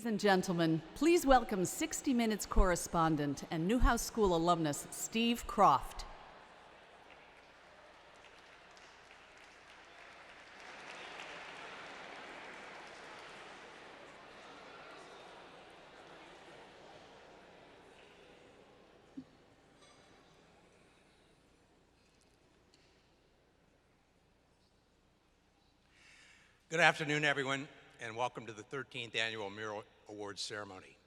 Ladies and gentlemen, please welcome 60 Minutes correspondent and Newhouse School alumnus Steve Kroft. Good afternoon, everyone, and welcome to the 13th Annual Mural Awards Ceremony.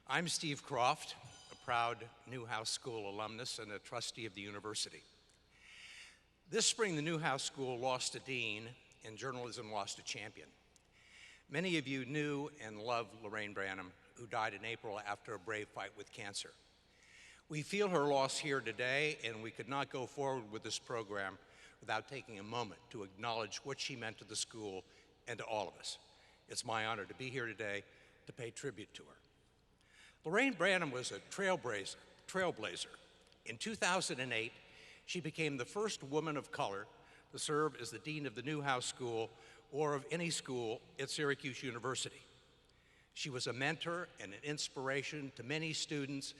I'm Steve Kroft, a proud Newhouse School alumnus and a trustee of the university. This spring, the Newhouse School lost a dean, and journalism lost a champion. Many of you knew and loved Lorraine Branham, who died in April after a brave fight with cancer. We feel her loss here today, and we could not go forward with this program without taking a moment to acknowledge what she meant to the school and to all of us. It's my honor to be here today to pay tribute to her. Lorraine Branham was a trailblazer. In 2008, she became the first woman of color to serve as the dean of the Newhouse School or of any school at Syracuse University. She was a mentor and an inspiration to many students,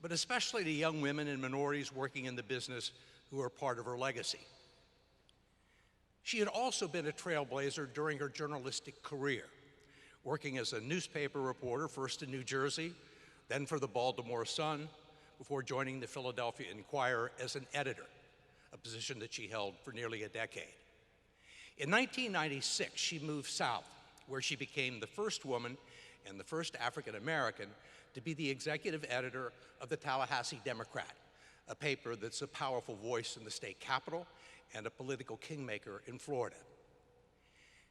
but especially to young women and minorities working in the business who are part of her legacy. She had also been a trailblazer during her journalistic career, working as a newspaper reporter, first in New Jersey, then for the Baltimore Sun, before joining the Philadelphia Inquirer as an editor, a position that she held for nearly a decade. In 1996, she moved south, where she became the first woman and the first African American to be the executive editor of the Tallahassee Democrat, a paper that's a powerful voice in the state capitol and a political kingmaker in Florida.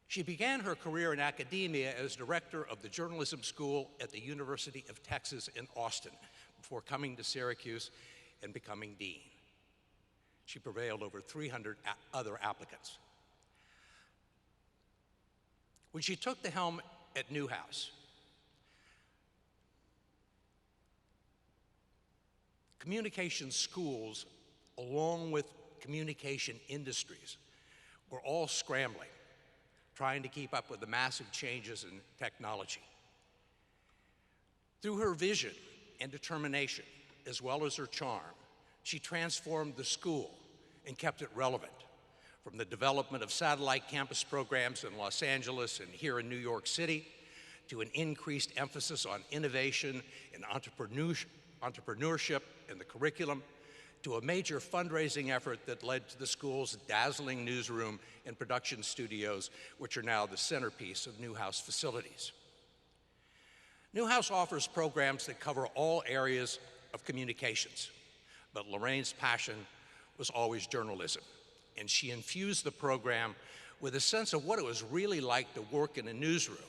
She began her career in academia as director of the journalism school at the University of Texas in Austin before coming to Syracuse and becoming dean. She prevailed over 300 other applicants. When she took the helm at Newhouse, communication schools, along with communication industries, were all scrambling, trying to keep up with the massive changes in technology. Through her vision and determination, as well as her charm, she transformed the school and kept it relevant, from the development of satellite campus programs in Los Angeles and here in New York City, to an increased emphasis on innovation and entrepreneurship in the curriculum, to a major fundraising effort that led to the school's dazzling newsroom and production studios, which are now the centerpiece of Newhouse facilities. Newhouse offers programs that cover all areas of communications, but Lorraine's passion was always journalism, and she infused the program with a sense of what it was really like to work in a newsroom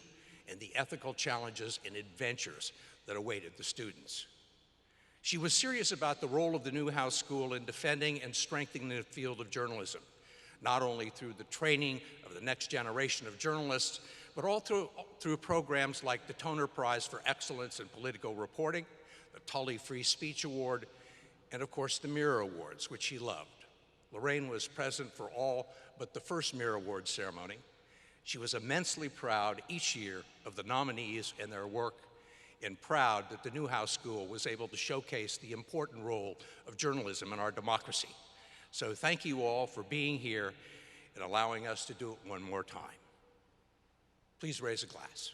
and the ethical challenges and adventures that awaited the students. She was serious about the role of the Newhouse School in defending and strengthening the field of journalism, not only through the training of the next generation of journalists, but also through programs like the Toner Prize for Excellence in Political Reporting, the Tully Free Speech Award, and of course the Mirror Awards, which she loved. Lorraine was present for all but the first Mirror Awards ceremony. She was immensely proud each year of the nominees and their work, and proud that the Newhouse School was able to showcase the important role of journalism in our democracy. So thank you all for being here and allowing us to do it one more time. Please raise a glass.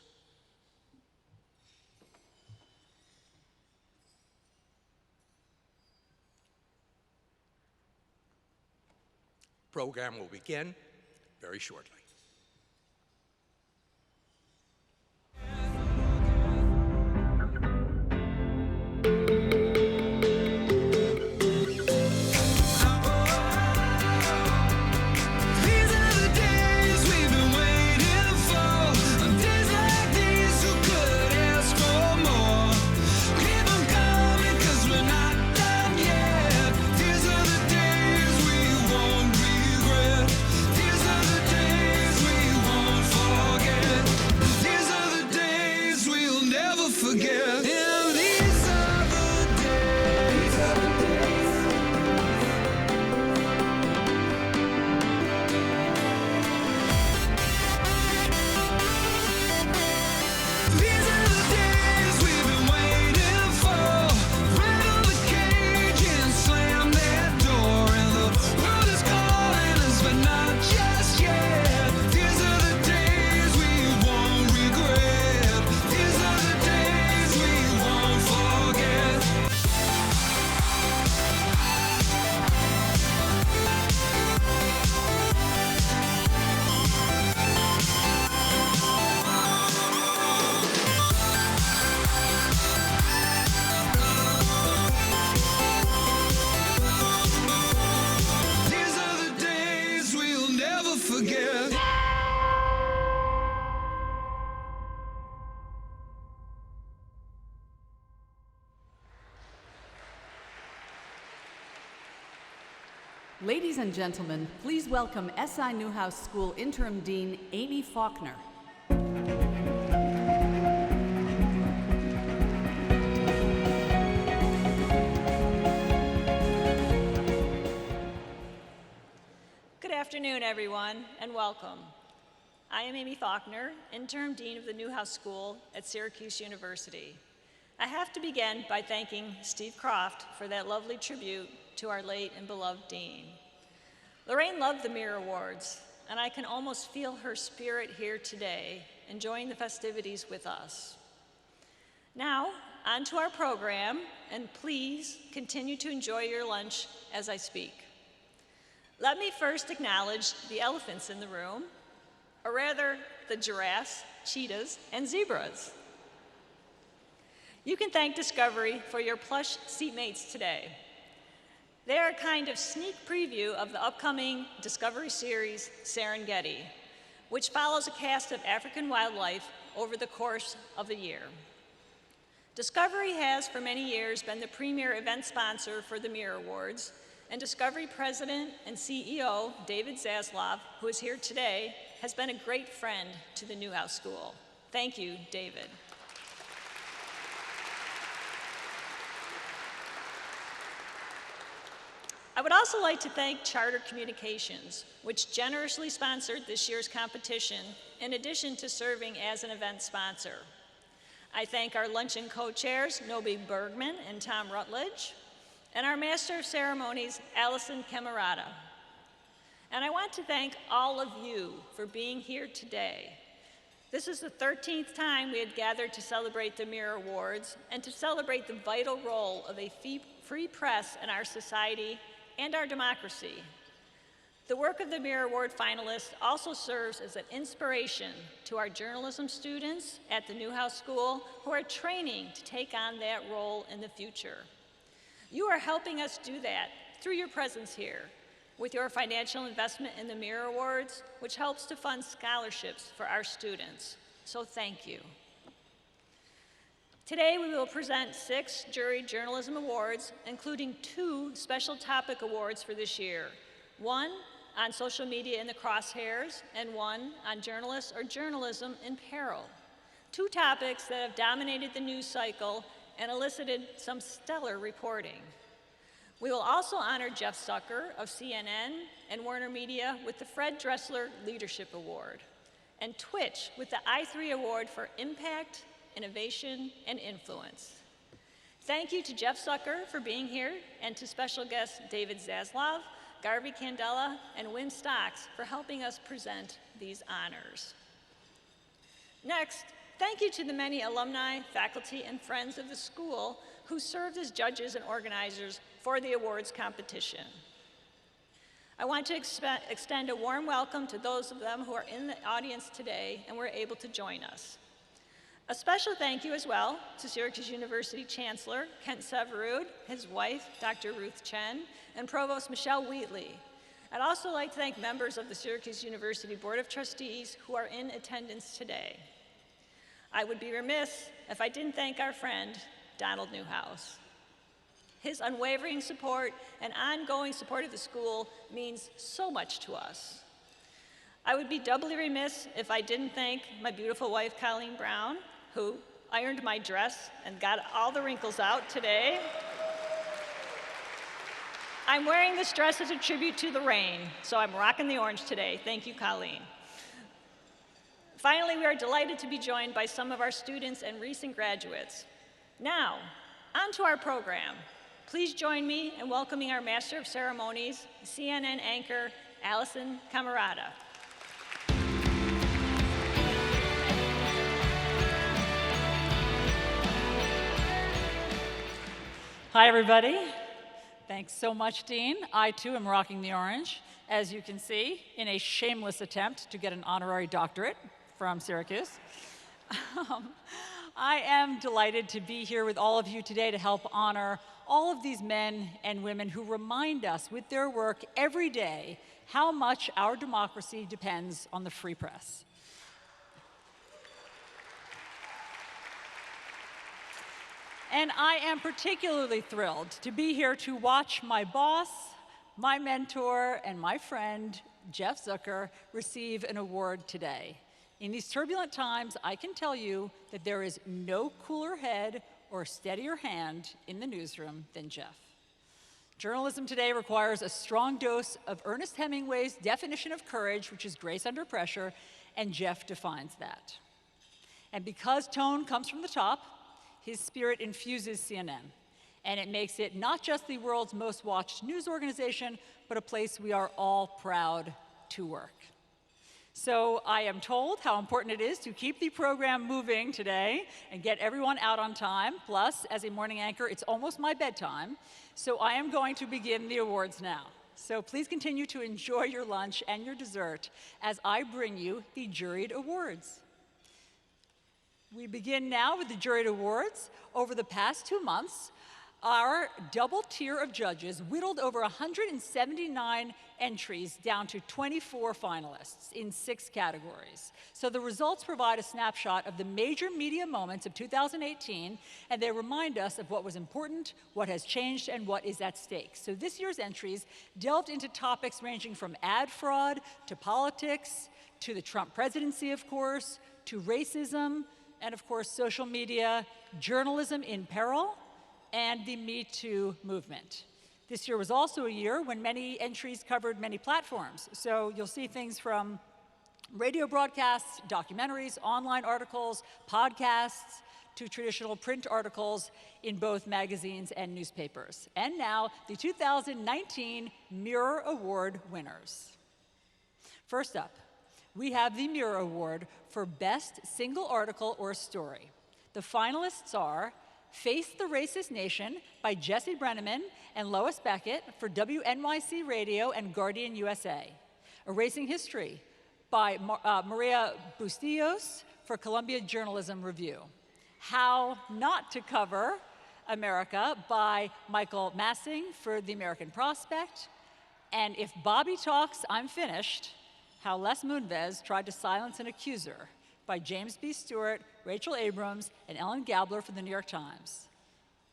The program will begin very shortly. These are the days just yet. These are the days we won't regret. These are the days we won't forget. These are the days we'll never forget. Ladies and gentlemen, please welcome SI Newhouse School Interim Dean Amy Faulkner. Good afternoon, everyone, and welcome. I am Amy Faulkner, Interim Dean of the Newhouse School at Syracuse University. I have to begin by thanking Steve Croft for that lovely tribute to our late and beloved dean. Lorraine loved the Mirror Awards, and I can almost feel her spirit here today, enjoying the festivities with us. Now, on to our program, and please continue to enjoy your lunch as I speak. Let me first acknowledge the elephants in the room, or rather, the giraffes, cheetahs, and zebras. You can thank Discovery for your plush seatmates today. They are a kind of sneak preview of the upcoming Discovery series, Serengeti, which follows a cast of African wildlife over the course of the year. Discovery has for many years been the premier event sponsor for the Mirror Awards, and Discovery President and CEO David Zaslav, who is here today, has been a great friend to the Newhouse School. Thank you, David. I would also like to thank Charter Communications, which generously sponsored this year's competition in addition to serving as an event sponsor. I thank our luncheon co-chairs, Nobi Bergman and Tom Rutledge, and our Master of Ceremonies, Allison Camerata. And I want to thank all of you for being here today. This is the 13th time we had gathered to celebrate the Mirror Awards and to celebrate the vital role of a free press in our society and our democracy. The work of the Mirror Award finalists also serves as an inspiration to our journalism students at the Newhouse School who are training to take on that role in the future. You are helping us do that through your presence here, with your financial investment in the Mirror Awards, which helps to fund scholarships for our students. So thank you. Today we will present 6 Jury Journalism Awards, including 2 special topic awards for this year. One on social media in the crosshairs, and one on journalists or journalism in peril. 2 topics that have dominated the news cycle and elicited some stellar reporting. We will also honor Jeff Zucker of CNN and Warner Media with the Fred Dressler Leadership Award, and Twitch with the i3 Award for Impact, Innovation, and Influence. Thank you to Jeff Zucker for being here, and to special guests David Zaslav, Garvey Candela, and Win Stocks for helping us present these honors. Next, thank you to the many alumni, faculty, and friends of the school who served as judges and organizers for the awards competition. I want to extend a warm welcome to those of them who are in the audience today and were able to join us. A special thank you as well to Syracuse University Chancellor Kent Severud, his wife, Dr. Ruth Chen, and Provost Michelle Wheatley. I'd also like to thank members of the Syracuse University Board of Trustees who are in attendance today. I would be remiss if I didn't thank our friend, Donald Newhouse. His unwavering support and ongoing support of the school means so much to us. I would be doubly remiss if I didn't thank my beautiful wife, Colleen Brown, who ironed my dress and got all the wrinkles out today. I'm wearing this dress as a tribute to the rain, so I'm rocking the orange today. Thank you, Colleen. Finally, we are delighted to be joined by some of our students and recent graduates. Now, on to our program. Please join me in welcoming our Master of Ceremonies, CNN anchor, Allison Camarada. Hi, everybody. Thanks so much, Dean. I, too, am rocking the orange, as you can see, in a shameless attempt to get an honorary doctorate from Syracuse. I am delighted to be here with all of you today to help honor all of these men and women who remind us with their work every day how much our democracy depends on the free press. And I am particularly thrilled to be here to watch my boss, my mentor, and my friend, Jeff Zucker, receive an award today. In these turbulent times, I can tell you that there is no cooler head or steadier hand in the newsroom than Jeff. Journalism today requires a strong dose of Ernest Hemingway's definition of courage, which is grace under pressure, and Jeff defines that. And because tone comes from the top, his spirit infuses CNN, and it makes it not just the world's most watched news organization, but a place we are all proud to work. So I am told how important it is to keep the program moving today and get everyone out on time. Plus, as a morning anchor, it's almost my bedtime, so I am going to begin the awards now. So please continue to enjoy your lunch and your dessert as I bring you the juried awards. We begin now with the juried awards. Over the past 2 months, our double tier of judges whittled over 179 entries down to 24 finalists in 6 categories. So the results provide a snapshot of the major media moments of 2018, and they remind us of what was important, what has changed, and what is at stake. So this year's entries delved into topics ranging from ad fraud to politics, to the Trump presidency, of course, to racism, and of course, social media, journalism in peril, and the Me Too movement. This year was also a year when many entries covered many platforms. So you'll see things from radio broadcasts, documentaries, online articles, podcasts, to traditional print articles in both magazines and newspapers. And now, the 2019 Mirror Award winners. First up, we have the Mirror Award for Best Single Article or Story. The finalists are Face the Racist Nation by Jesse Brenneman and Lois Beckett for WNYC Radio and Guardian USA. Erasing History by Maria Bustillos for Columbia Journalism Review. How Not to Cover America by Michael Massing for The American Prospect. And If Bobby Talks, I'm Finished, How Les Moonves Tried to Silence an Accuser by James B. Stewart, Rachel Abrams, and Ellen Gabler for the New York Times.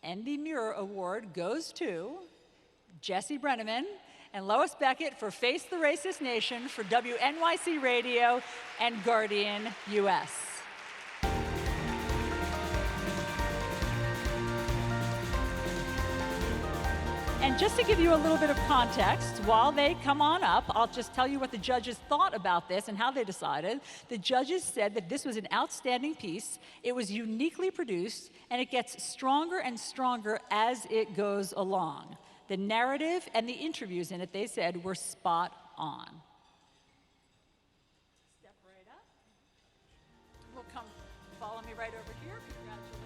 And the Mirror Award goes to Jesse Brenneman and Lois Beckett for Face the Racist Nation for WNYC Radio and Guardian US. And just to give you a little bit of context, while they come on up, I'll just tell you what the judges thought about this and how they decided. The judges said that this was an outstanding piece, it was uniquely produced, and it gets stronger and stronger as it goes along. The narrative and the interviews in it, they said, were spot on. Step right up. We'll come follow me right over here. Congratulations.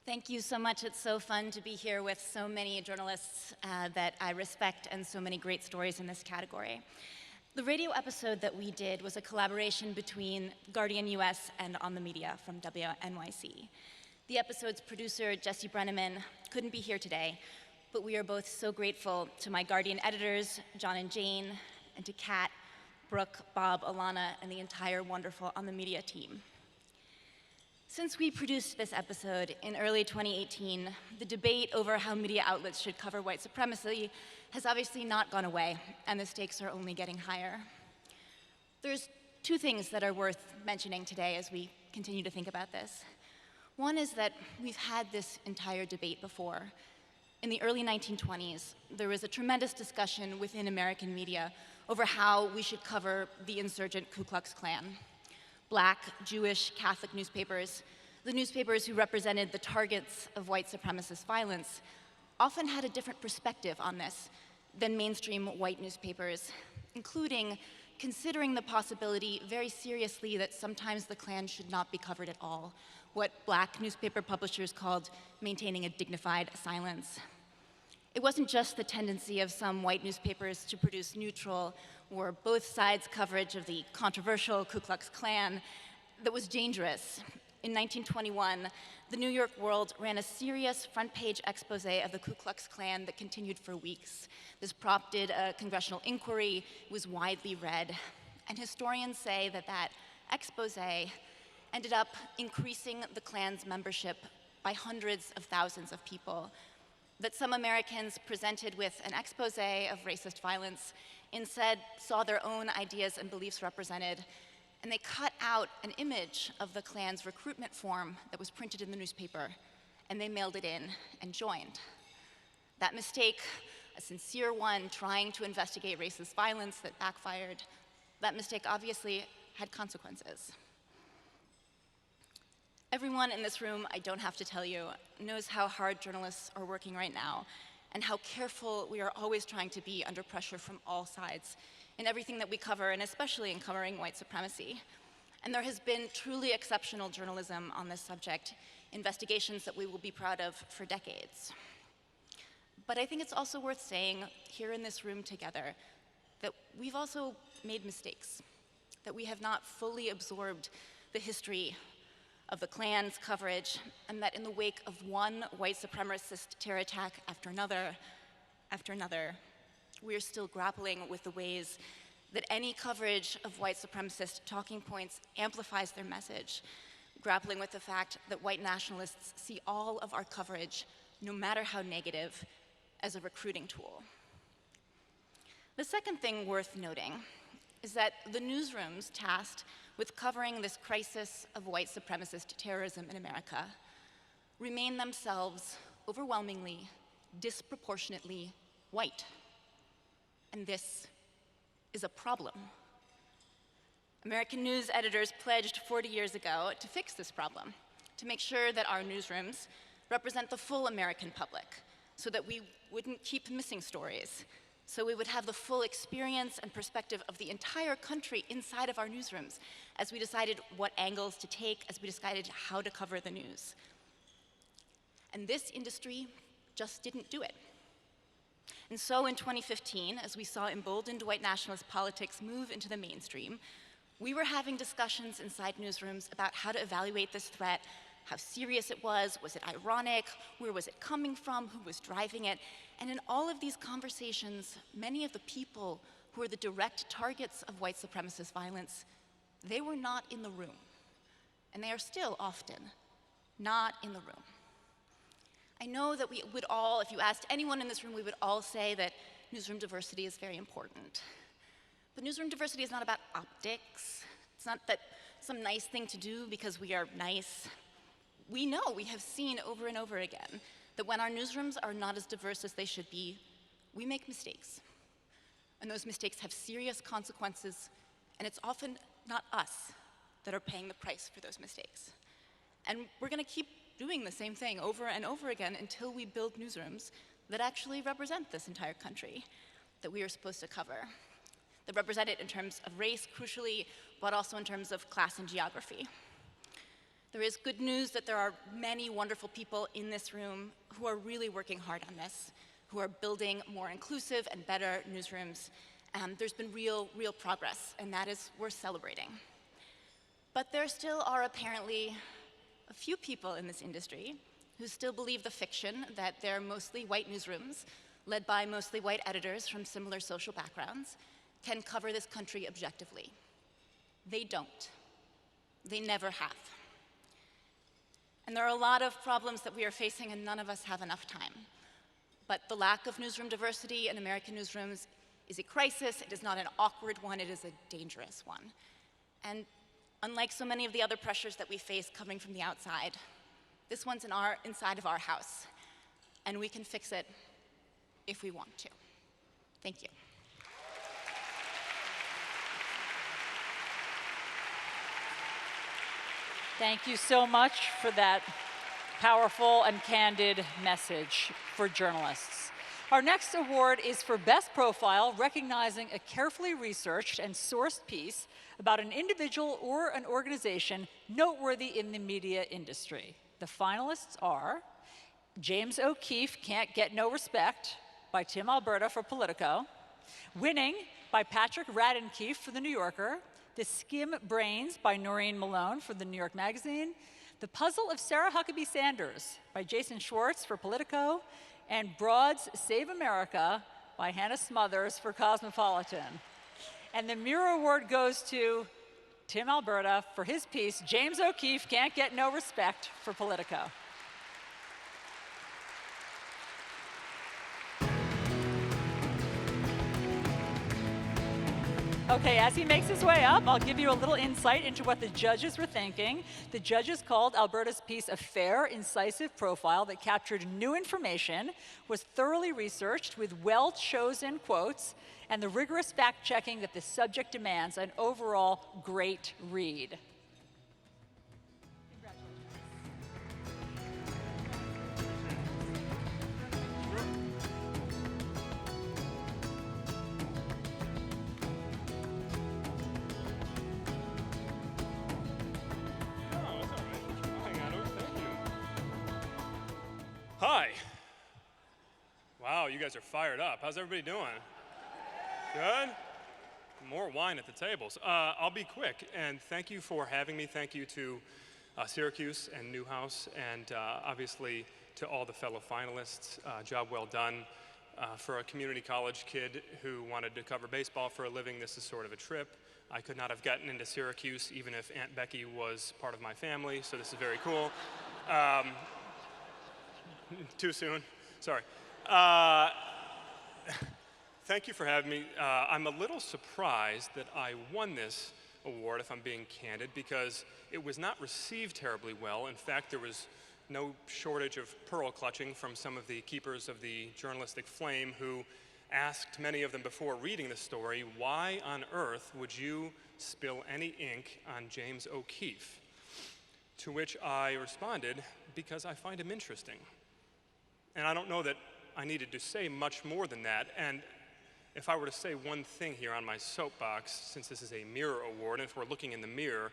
Thank you so much. It's so fun to be here with so many journalists that I respect and so many great stories in this category. The radio episode that we did was a collaboration between Guardian US and On the Media from WNYC. The episode's producer, Jesse Brenneman, couldn't be here today, but we are both so grateful to my Guardian editors, John and Jane, and to Kat, Brooke, Bob, Alana, and the entire wonderful On the Media team. Since we produced this episode in early 2018, the debate over how media outlets should cover white supremacy has obviously not gone away, and the stakes are only getting higher. There's 2 things that are worth mentioning today as we continue to think about this. One is that we've had this entire debate before. In the early 1920s, there was a tremendous discussion within American media over how we should cover the insurgent Ku Klux Klan. Black, Jewish, Catholic newspapers, the newspapers who represented the targets of white supremacist violence, often had a different perspective on this than mainstream white newspapers, including considering the possibility very seriously that sometimes the Klan should not be covered at all, what Black newspaper publishers called maintaining a dignified silence. It wasn't just the tendency of some white newspapers to produce neutral or both sides coverage of the controversial Ku Klux Klan that was dangerous. In 1921, the New York World ran a serious front-page expose of the Ku Klux Klan that continued for weeks. This prompted a congressional inquiry, was widely read, and historians say that that expose ended up increasing the Klan's membership by hundreds of thousands of people, that some Americans presented with an expose of racist violence instead saw their own ideas and beliefs represented, and they cut out an image of the Klan's recruitment form that was printed in the newspaper, and they mailed it in and joined. That mistake, a sincere one trying to investigate racist violence that backfired, that mistake obviously had consequences. Everyone in this room, I don't have to tell you, knows how hard journalists are working right now and how careful we are always trying to be under pressure from all sides in everything that we cover, and especially in covering white supremacy. And there has been truly exceptional journalism on this subject, investigations that we will be proud of for decades. But I think it's also worth saying here in this room together that we've also made mistakes, that we have not fully absorbed the history of the Klan's coverage, and that in the wake of one white supremacist terror attack after another, we are still grappling with the ways that any coverage of white supremacist talking points amplifies their message, grappling with the fact that white nationalists see all of our coverage, no matter how negative, as a recruiting tool. The second thing worth noting is that the newsrooms tasked with covering this crisis of white supremacist terrorism in America remain themselves overwhelmingly, disproportionately white. And this is a problem. American news editors pledged 40 years ago to fix this problem, to make sure that our newsrooms represent the full American public, so that we wouldn't keep missing stories, so we would have the full experience and perspective of the entire country inside of our newsrooms as we decided what angles to take, as we decided how to cover the news. And this industry just didn't do it. And so in 2015, as we saw emboldened white nationalist politics move into the mainstream, we were having discussions inside newsrooms about how to evaluate this threat, how serious it was it ironic, where was it coming from, who was driving it. And in all of these conversations, many of the people who were the direct targets of white supremacist violence, they were not in the room. And they are still often not in the room. I know that we would all, if you asked anyone in this room, we would all say that newsroom diversity is very important. But newsroom diversity is not about optics. It's not that some nice thing to do because we are nice. We know, we have seen over and over again, that when our newsrooms are not as diverse as they should be, we make mistakes. And those mistakes have serious consequences, and it's often not us that are paying the price for those mistakes. And we're gonna keep doing the same thing over and over again until we build newsrooms that actually represent this entire country that we are supposed to cover, that represent it in terms of race, crucially, but also in terms of class and geography. There is good news that there are many wonderful people in this room who are really working hard on this, who are building more inclusive and better newsrooms. There's been real progress, and that is worth celebrating. But there still are apparently a few people in this industry who still believe the fiction that they're mostly white newsrooms, led by mostly white editors from similar social backgrounds, can cover this country objectively. They don't. They never have. And there are a lot of problems that we are facing, and none of us have enough time. But the lack of newsroom diversity in American newsrooms is a crisis. It is not an awkward one, it is a dangerous one. And unlike so many of the other pressures that we face coming from the outside, this one's inside of our house, and we can fix it if we want to. Thank you. Thank you so much for that powerful and candid message for journalists. Our next award is for Best Profile, recognizing a carefully researched and sourced piece about an individual or an organization noteworthy in the media industry. The finalists are James O'Keefe, Can't Get No Respect, by Tim Alberta for Politico, Winning by Patrick Raddenkeefe for The New Yorker, The Skim Brains by Noreen Malone for The New York Magazine, The Puzzle of Sarah Huckabee Sanders by Jason Schwartz for Politico, and Broad's Save America by Hannah Smothers for Cosmopolitan. And the Mirror Award goes to Tim Alberta for his piece, James O'Keefe, Can't Get No Respect for Politico. Okay, as he makes his way up, I'll give you a little insight into what the judges were thinking. The judges called Alberta's piece a fair, incisive profile that captured new information, was thoroughly researched with well-chosen quotes, and the rigorous fact-checking that the subject demands, an overall great read. Hi. Wow, you guys are fired up. How's everybody doing? Good? More wine at the tables. I'll be quick, and thank you for having me. Thank you to Syracuse and Newhouse, and obviously to all the fellow finalists. Job well done. For a community college kid who wanted to cover baseball for a living, this is sort of a trip. I could not have gotten into Syracuse even if Aunt Becky was part of my family, so this is very cool. Too soon? Sorry. Thank you for having me. I'm a little surprised that I won this award, if I'm being candid, because it was not received terribly well. In fact, there was no shortage of pearl clutching from some of the keepers of the journalistic flame who asked many of them before reading the story, why on earth would you spill any ink on James O'Keefe? To which I responded, because I find him interesting. And I don't know that I needed to say much more than that. And if I were to say one thing here on my soapbox, since this is a Mirror Award, and if we're looking in the mirror,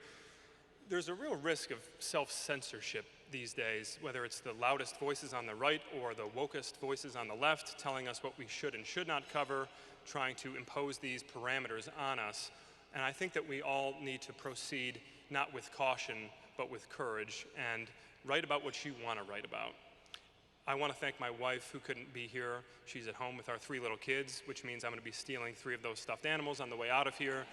there's a real risk of self-censorship these days, whether it's the loudest voices on the right or the wokest voices on the left telling us what we should and should not cover, trying to impose these parameters on us. And I think that we all need to proceed not with caution, but with courage, and write about what you want to write about. I want to thank my wife, who couldn't be here. She's at home with our 3 little kids, which means I'm going to be stealing 3 of those stuffed animals on the way out of here.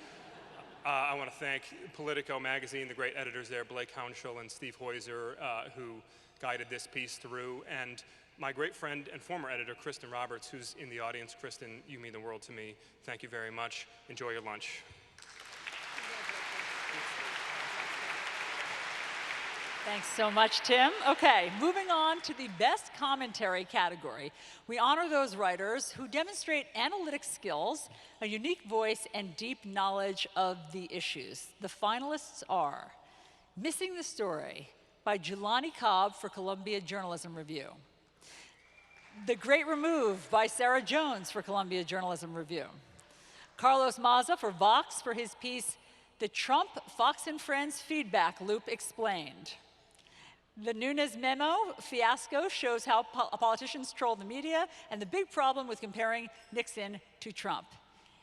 I want to thank Politico magazine, the great editors there, Blake Hounshell and Steve Heuser, who guided this piece through, and my great friend and former editor, Kristen Roberts, who's in the audience. Kristen, you mean the world to me. Thank you very much. Enjoy your lunch. Thanks so much, Tim. Okay, moving on to the Best Commentary category. We honor those writers who demonstrate analytic skills, a unique voice, and deep knowledge of the issues. The finalists are Missing the Story by Jelani Cobb for Columbia Journalism Review, The Great Remove by Sarah Jones for Columbia Journalism Review, Carlos Maza for Vox for his piece, The Trump, Fox and Friends Feedback Loop Explained. The Nunes memo fiasco shows how politicians troll the media and the big problem with comparing Nixon to Trump.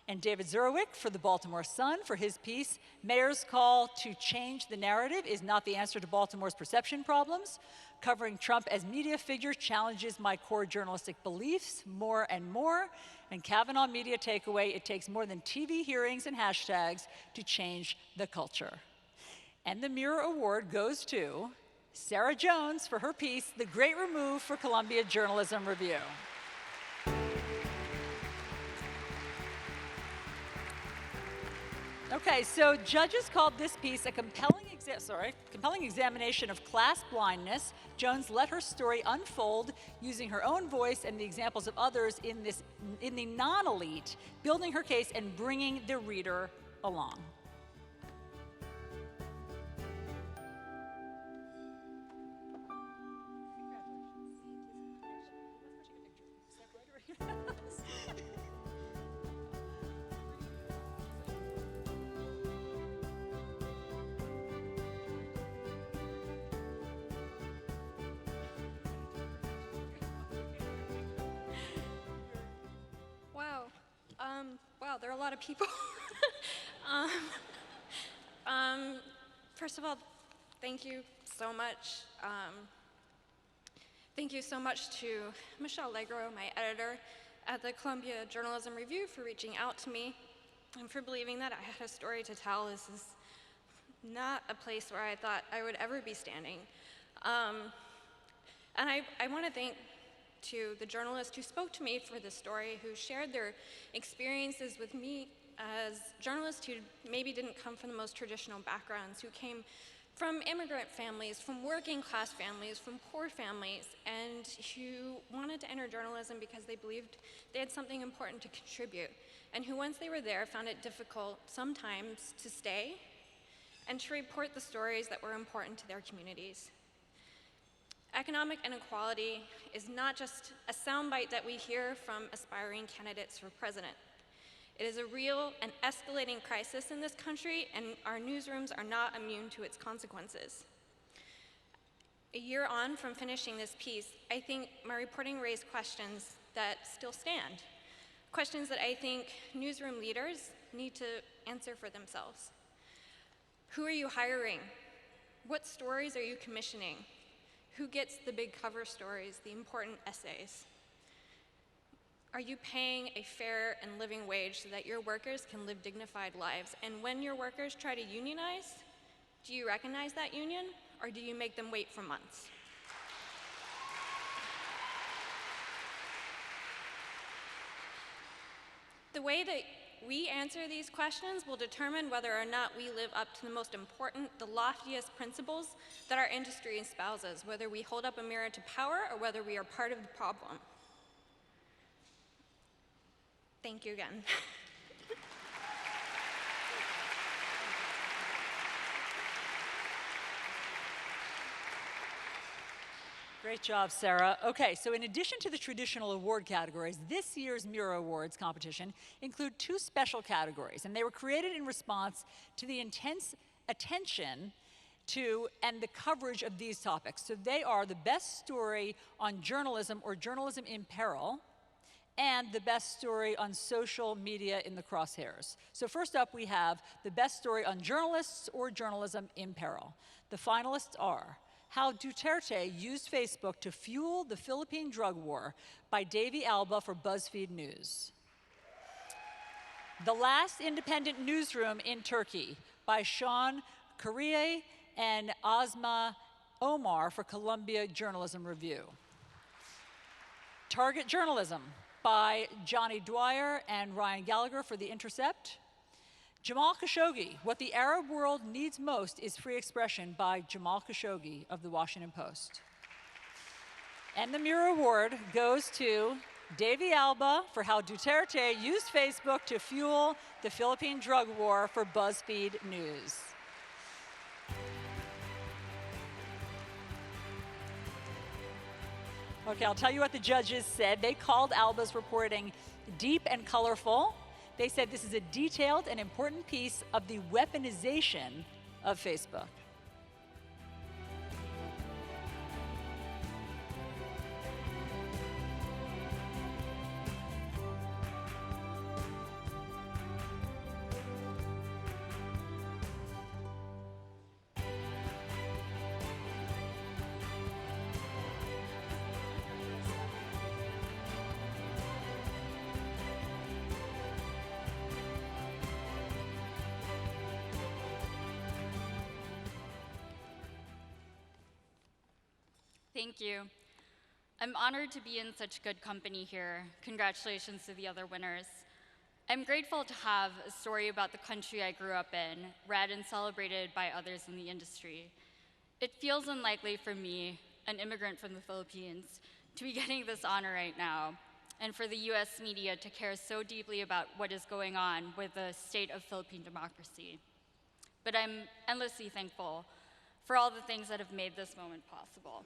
And David Zurwick for the Baltimore Sun for his piece, Mayor's Call to Change the Narrative is not the answer to Baltimore's perception problems. Covering Trump as media figure challenges my core journalistic beliefs more and more. And Kavanaugh Media Takeaway, it takes more than TV hearings and hashtags to change the culture. And the Mirror Award goes to Sarah Jones for her piece, The Great Remove for Columbia Journalism Review. Okay, so judges called this piece a compelling examination of class blindness. Jones let her story unfold using her own voice and the examples of others in the non-elite, building her case and bringing the reader along. bother a lot of people. First of all, thank you so much. Thank you so much to Michelle Legro, my editor at the Columbia Journalism Review, for reaching out to me and for believing that I had a story to tell. This is not a place where I thought I would ever be standing. And I want to thank to the journalists who spoke to me for this story, who shared their experiences with me as journalists who maybe didn't come from the most traditional backgrounds, who came from immigrant families, from working class families, from poor families, and who wanted to enter journalism because they believed they had something important to contribute, and who, once they were there, found it difficult sometimes to stay and to report the stories that were important to their communities. Economic inequality is not just a soundbite that we hear from aspiring candidates for president. It is a real and escalating crisis in this country, and our newsrooms are not immune to its consequences. A year on from finishing this piece, I think my reporting raised questions that still stand. Questions that I think newsroom leaders need to answer for themselves. Who are you hiring? What stories are you commissioning? Who gets the big cover stories, the important essays? Are you paying a fair and living wage so that your workers can live dignified lives? And when your workers try to unionize, do you recognize that union, or do you make them wait for months? The way that we answer these questions will determine whether or not we live up to the most important, the loftiest principles that our industry espouses, whether we hold up a mirror to power or whether we are part of the problem. Thank you again. Great job, Sarah. Okay, so in addition to the traditional award categories, this year's Miro Awards competition include two special categories, and they were created in response to the intense attention to and the coverage of these topics. So they are the best story on journalism or journalism in peril, and the best story on social media in the crosshairs. So first up, we have the best story on journalists or journalism in peril. The finalists are How Duterte Used Facebook to Fuel the Philippine Drug War by Davy Alba for BuzzFeed News. The Last Independent Newsroom in Turkey by Sean Correa and Asma Omar for Columbia Journalism Review. Target Journalism by Johnny Dwyer and Ryan Gallagher for The Intercept. Jamal Khashoggi, What the Arab World Needs Most is Free Expression by Jamal Khashoggi of The Washington Post. And the Miro Award goes to Davy Alba for How Duterte Used Facebook to Fuel the Philippine Drug War for BuzzFeed News. Okay, I'll tell you what the judges said. They called Alba's reporting deep and colorful. They said this is a detailed and important piece of the weaponization of Facebook. Thank you. I'm honored to be in such good company here. Congratulations to the other winners. I'm grateful to have a story about the country I grew up in, read and celebrated by others in the industry. It feels unlikely for me, an immigrant from the Philippines, to be getting this honor right now, and for the US media to care so deeply about what is going on with the state of Philippine democracy. But I'm endlessly thankful for all the things that have made this moment possible.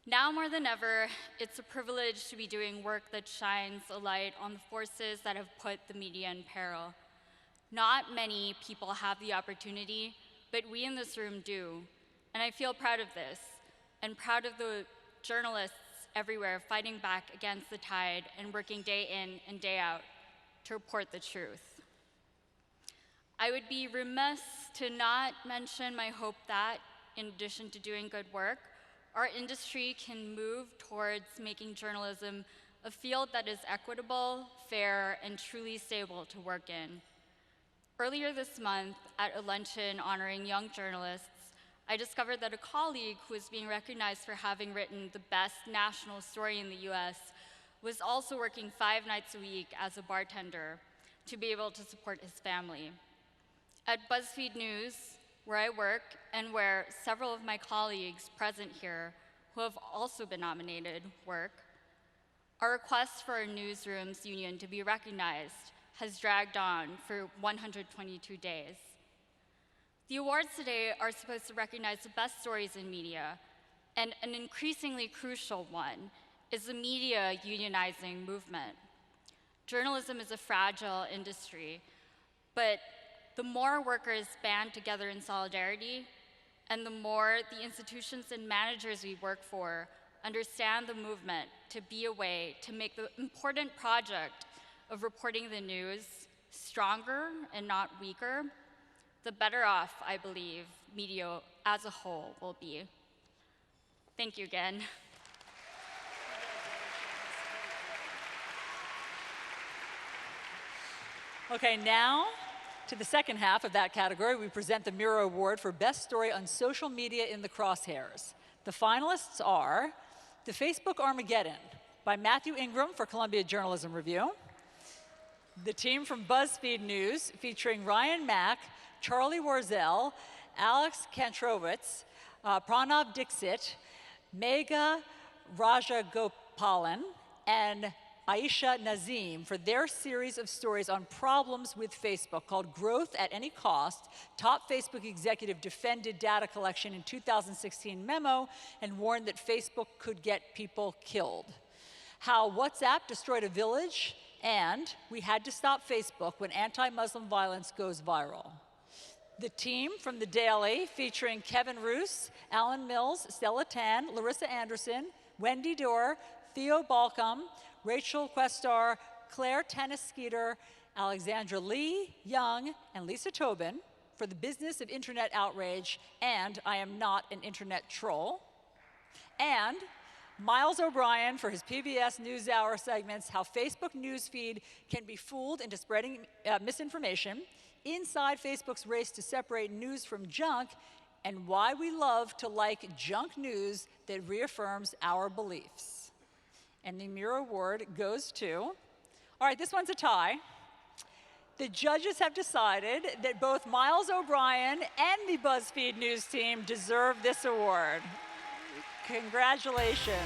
Now more than ever, it's a privilege to be doing work that shines a light on the forces that have put the media in peril. Not many people have the opportunity, but we in this room do. And I feel proud of this, and proud of the journalists everywhere fighting back against the tide and working day in and day out to report the truth. I would be remiss to not mention my hope that, in addition to doing good work, our industry can move towards making journalism a field that is equitable, fair, and truly stable to work in. Earlier this month, at a luncheon honoring young journalists, I discovered that a colleague who was being recognized for having written the best national story in the US was also working 5 nights a week as a bartender to be able to support his family. At BuzzFeed News, where I work and where several of my colleagues present here who have also been nominated work, our request for our newsroom's union to be recognized has dragged on for 122 days. The awards today are supposed to recognize the best stories in media, and an increasingly crucial one is the media unionizing movement. Journalism is a fragile industry, but the more workers band together in solidarity, and the more the institutions and managers we work for understand the movement to be a way to make the important project of reporting the news stronger and not weaker, the better off, I believe, media as a whole will be. Thank you again. Okay, now to the second half of that category, we present the Miro Award for Best Story on Social Media in the Crosshairs. The finalists are The Facebook Armageddon by Matthew Ingram for Columbia Journalism Review, the team from BuzzFeed News featuring Ryan Mack, Charlie Warzel, Alex Kantrovitz, Pranav Dixit, Megha Rajagopalan, and Aisha Nazim for their series of stories on problems with Facebook called Growth at Any Cost. Top Facebook executive defended data collection in 2016 memo and warned that Facebook could get people killed. How WhatsApp destroyed a village, and we had to stop Facebook when anti-Muslim violence goes viral. The team from The Daily, featuring Kevin Roos, Alan Mills, Stella Tan, Larissa Anderson, Wendy Dorr, Theo Balcom, Rachel Questar, Claire Tennis-Skeeter, Alexandra Lee Young, and Lisa Tobin for The Business of Internet Outrage and I Am Not an Internet Troll. And Miles O'Brien for his PBS NewsHour segments, How Facebook Newsfeed Can Be Fooled into Spreading Misinformation, Inside Facebook's Race to Separate News from Junk, and Why We Love to Like Junk News That Reaffirms Our Beliefs. And the Miro Award goes to, all right, this one's a tie. The judges have decided that both Miles O'Brien and the BuzzFeed News team deserve this award. Congratulations.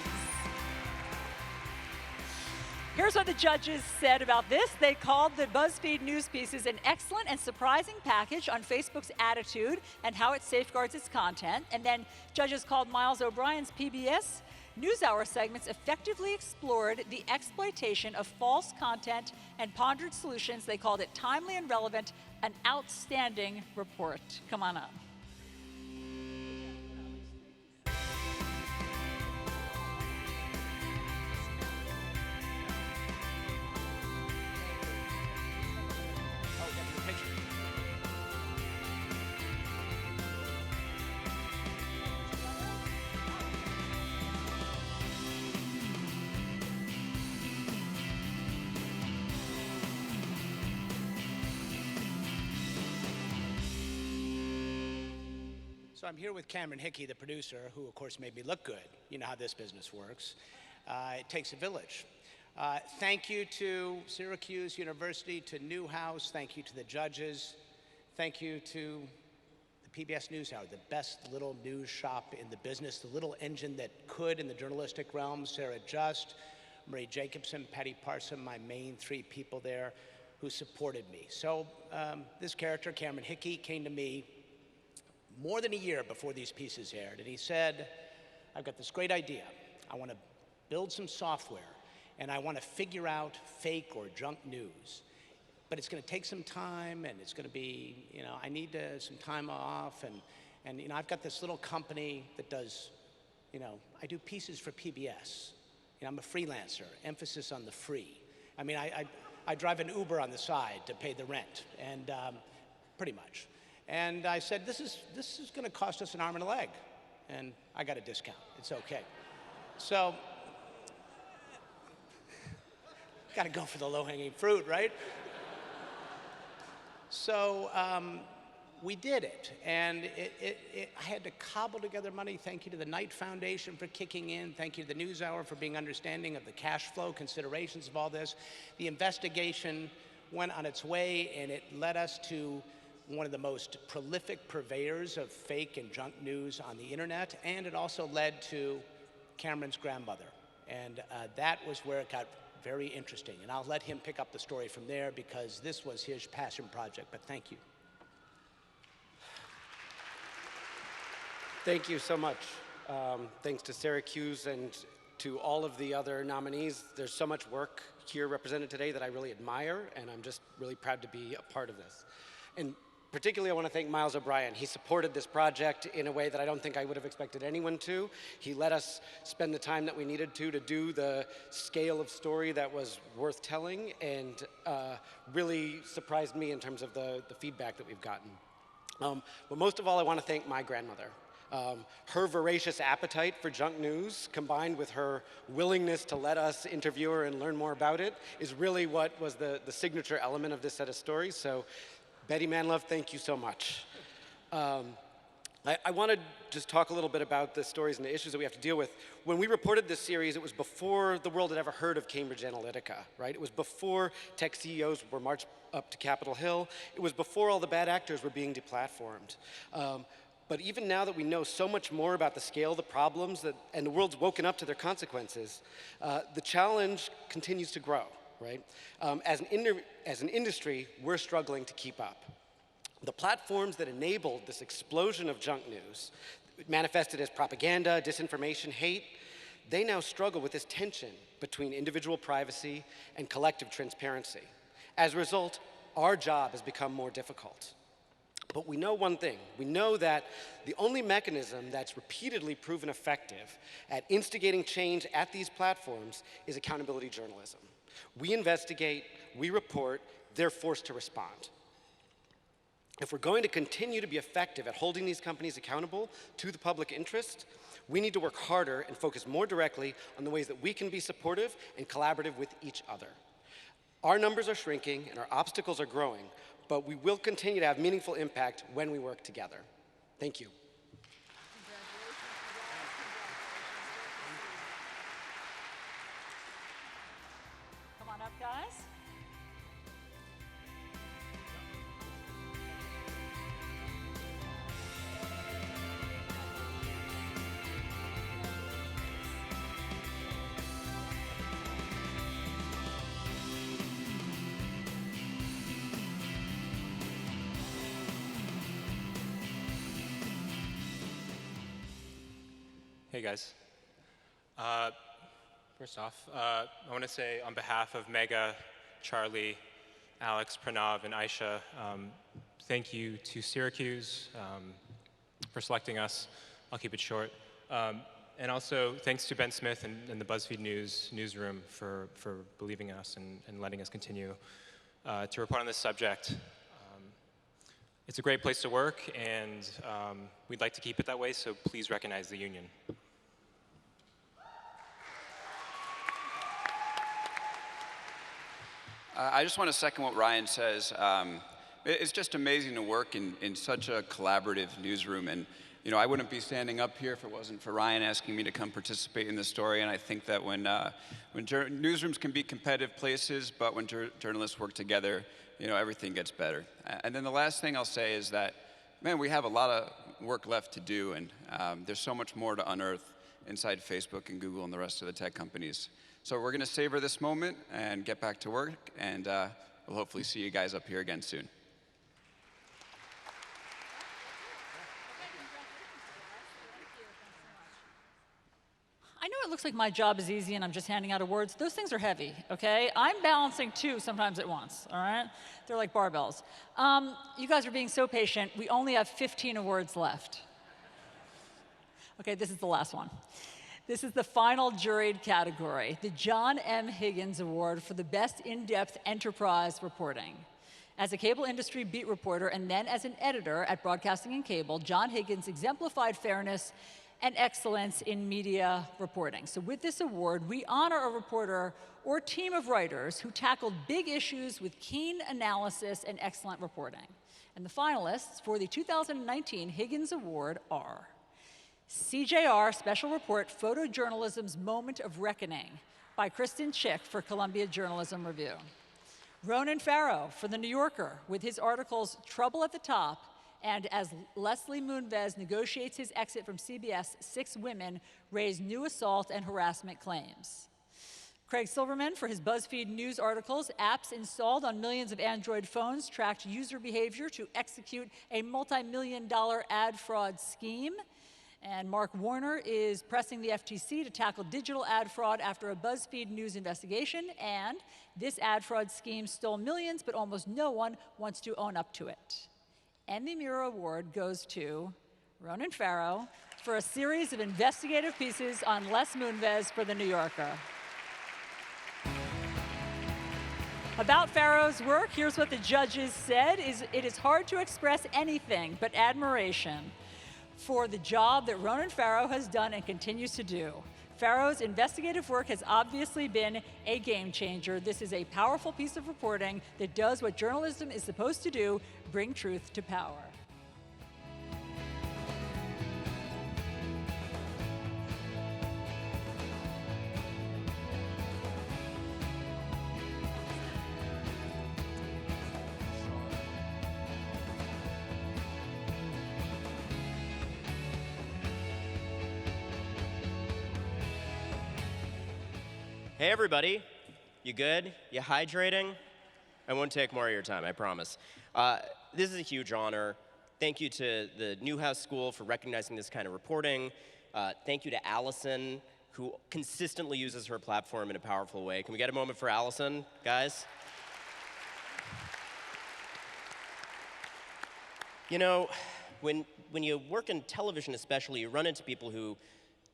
Here's what the judges said about this. They called the BuzzFeed News pieces an excellent and surprising package on Facebook's attitude and how it safeguards its content. And then judges called Miles O'Brien's PBS NewsHour segments effectively explored the exploitation of false content and pondered solutions. They called it timely and relevant, an outstanding report. Come on up. So I'm here with Cameron Hickey, the producer, who of course made me look good. You know how this business works. It takes a village. Thank you to Syracuse University, to Newhouse. Thank you to the judges. Thank you to the PBS NewsHour, the best little news shop in the business, the little engine that could in the journalistic realm. Sarah Just, Marie Jacobson, Patty Parson, my main 3 people there who supported me. So this character, Cameron Hickey, came to me more than a year before these pieces aired, and he said, I've got this great idea. I want to build some software, and I want to figure out fake or junk news. But it's going to take some time, and it's going to be, I need some time off, and I've got this little company that does, I do pieces for PBS. I'm a freelancer, emphasis on the free. I mean, I drive an Uber on the side to pay the rent, and pretty much. And I said, this is going to cost us an arm and a leg. And I got a discount. It's okay. So, got to go for the low-hanging fruit, right? So we did it, and I had to cobble together money. Thank you to the Knight Foundation for kicking in. Thank you to the NewsHour for being understanding of the cash flow considerations of all this. The investigation went on its way, and it led us to one of the most prolific purveyors of fake and junk news on the internet, and it also led to Cameron's grandmother. And that was where it got very interesting. And I'll let him pick up the story from there because this was his passion project, but thank you. Thank you so much. Thanks to Syracuse and to all of the other nominees. There's so much work here represented today that I really admire, and I'm just really proud to be a part of this. And particularly, I want to thank Miles O'Brien. He supported this project in a way that I don't think I would have expected anyone to. He let us spend the time that we needed to do the scale of story that was worth telling, and really surprised me in terms of the feedback that we've gotten. But most of all, I want to thank my grandmother. Her voracious appetite for junk news, combined with her willingness to let us interview her and learn more about it, is really what was the signature element of this set of stories. So, Betty Manlove, thank you so much. I want to just talk a little bit about the stories and the issues that we have to deal with. When we reported this series, it was before the world had ever heard of Cambridge Analytica, right? It was before tech CEOs were marched up to Capitol Hill. It was before all the bad actors were being deplatformed. But even now that we know so much more about the scale of the problems and the world's woken up to their consequences, the challenge continues to grow, right? As an industry, we're struggling to keep up. The platforms that enabled this explosion of junk news, manifested as propaganda, disinformation, hate, they now struggle with this tension between individual privacy and collective transparency. As a result, our job has become more difficult. But we know one thing. We know that the only mechanism that's repeatedly proven effective at instigating change at these platforms is accountability journalism. We investigate, we report, they're forced to respond. If we're going to continue to be effective at holding these companies accountable to the public interest, we need to work harder and focus more directly on the ways that we can be supportive and collaborative with each other. Our numbers are shrinking and our obstacles are growing, but we will continue to have meaningful impact when we work together. Thank you. Come on up, guys. Hey guys. First off, I want to say on behalf of Mega, Charlie, Alex, Pranav, and Aisha, thank you to Syracuse for selecting us. I'll keep it short. And also thanks to Ben Smith and the BuzzFeed newsroom for believing in us and letting us continue to report on this subject. It's a great place to work, and we'd like to keep it that way, so please recognize the union. I just want to second what Ryan says. It's just amazing to work in such a collaborative newsroom. And you know, I wouldn't be standing up here if it wasn't for Ryan asking me to come participate in this story. And I think that when newsrooms can be competitive places, but when journalists work together, you know, everything gets better. And then the last thing I'll say is that, man, we have a lot of work left to do, and there's so much more to unearth inside Facebook and Google and the rest of the tech companies. So we're going to savor this moment and get back to work, and we'll hopefully see you guys up here again soon. I know it looks like my job is easy and I'm just handing out awards. Those things are heavy, okay? I'm balancing two sometimes at once, all right? They're like barbells. You guys are being so patient. We only have 15 awards left. Okay, this is the last one. This is the final juried category, the John M. Higgins Award for the best in-depth enterprise reporting. As a cable industry beat reporter and then as an editor at Broadcasting and Cable, John Higgins exemplified fairness and excellence in media reporting. So with this award, we honor a reporter or team of writers who tackled big issues with keen analysis and excellent reporting. And the finalists for the 2019 Higgins Award are CJR Special Report Photojournalism's Moment of Reckoning by Kristen Chick for Columbia Journalism Review. Ronan Farrow for The New Yorker with his articles Trouble at the Top and As Leslie Moonves Negotiates His Exit from CBS, 6 Women Raise New Assault and Harassment Claims. Craig Silverman for his BuzzFeed News articles, Apps Installed on Millions of Android Phones Tracked User Behavior to Execute a Multi-million-dollar Ad Fraud Scheme. And Mark Warner is pressing the FTC to tackle digital ad fraud after a BuzzFeed News investigation. And this ad fraud scheme stole millions, but almost no one wants to own up to it. And the Mira Award goes to Ronan Farrow for a series of investigative pieces on Les Moonves for The New Yorker. About Farrow's work, here's what the judges said: it is hard to express anything but admiration for the job that Ronan Farrow has done and continues to do. Farrow's investigative work has obviously been a game changer. This is a powerful piece of reporting that does what journalism is supposed to do: bring truth to power. Hey everybody, you good? You hydrating? I won't take more of your time, I promise. This is a huge honor. Thank you to the Newhouse School for recognizing this kind of reporting. Thank you to Allison, who consistently uses her platform in a powerful way. Can we get a moment for Allison, guys? You know, when you work in television especially, you run into people who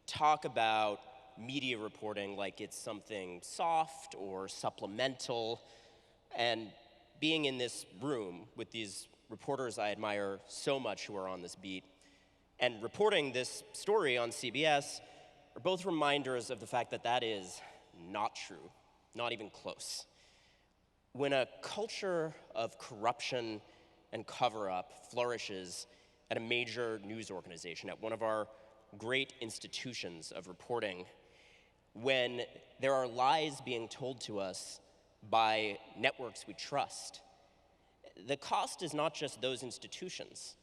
talk about media reporting like it's something soft or supplemental. And being in this room with these reporters I admire so much who are on this beat and reporting this story on CBS are both reminders of the fact that that is not true, not even close. When a culture of corruption and cover-up flourishes at a major news organization, at one of our great institutions of reporting, when there are lies being told to us by networks we trust, the cost is not just those institutions.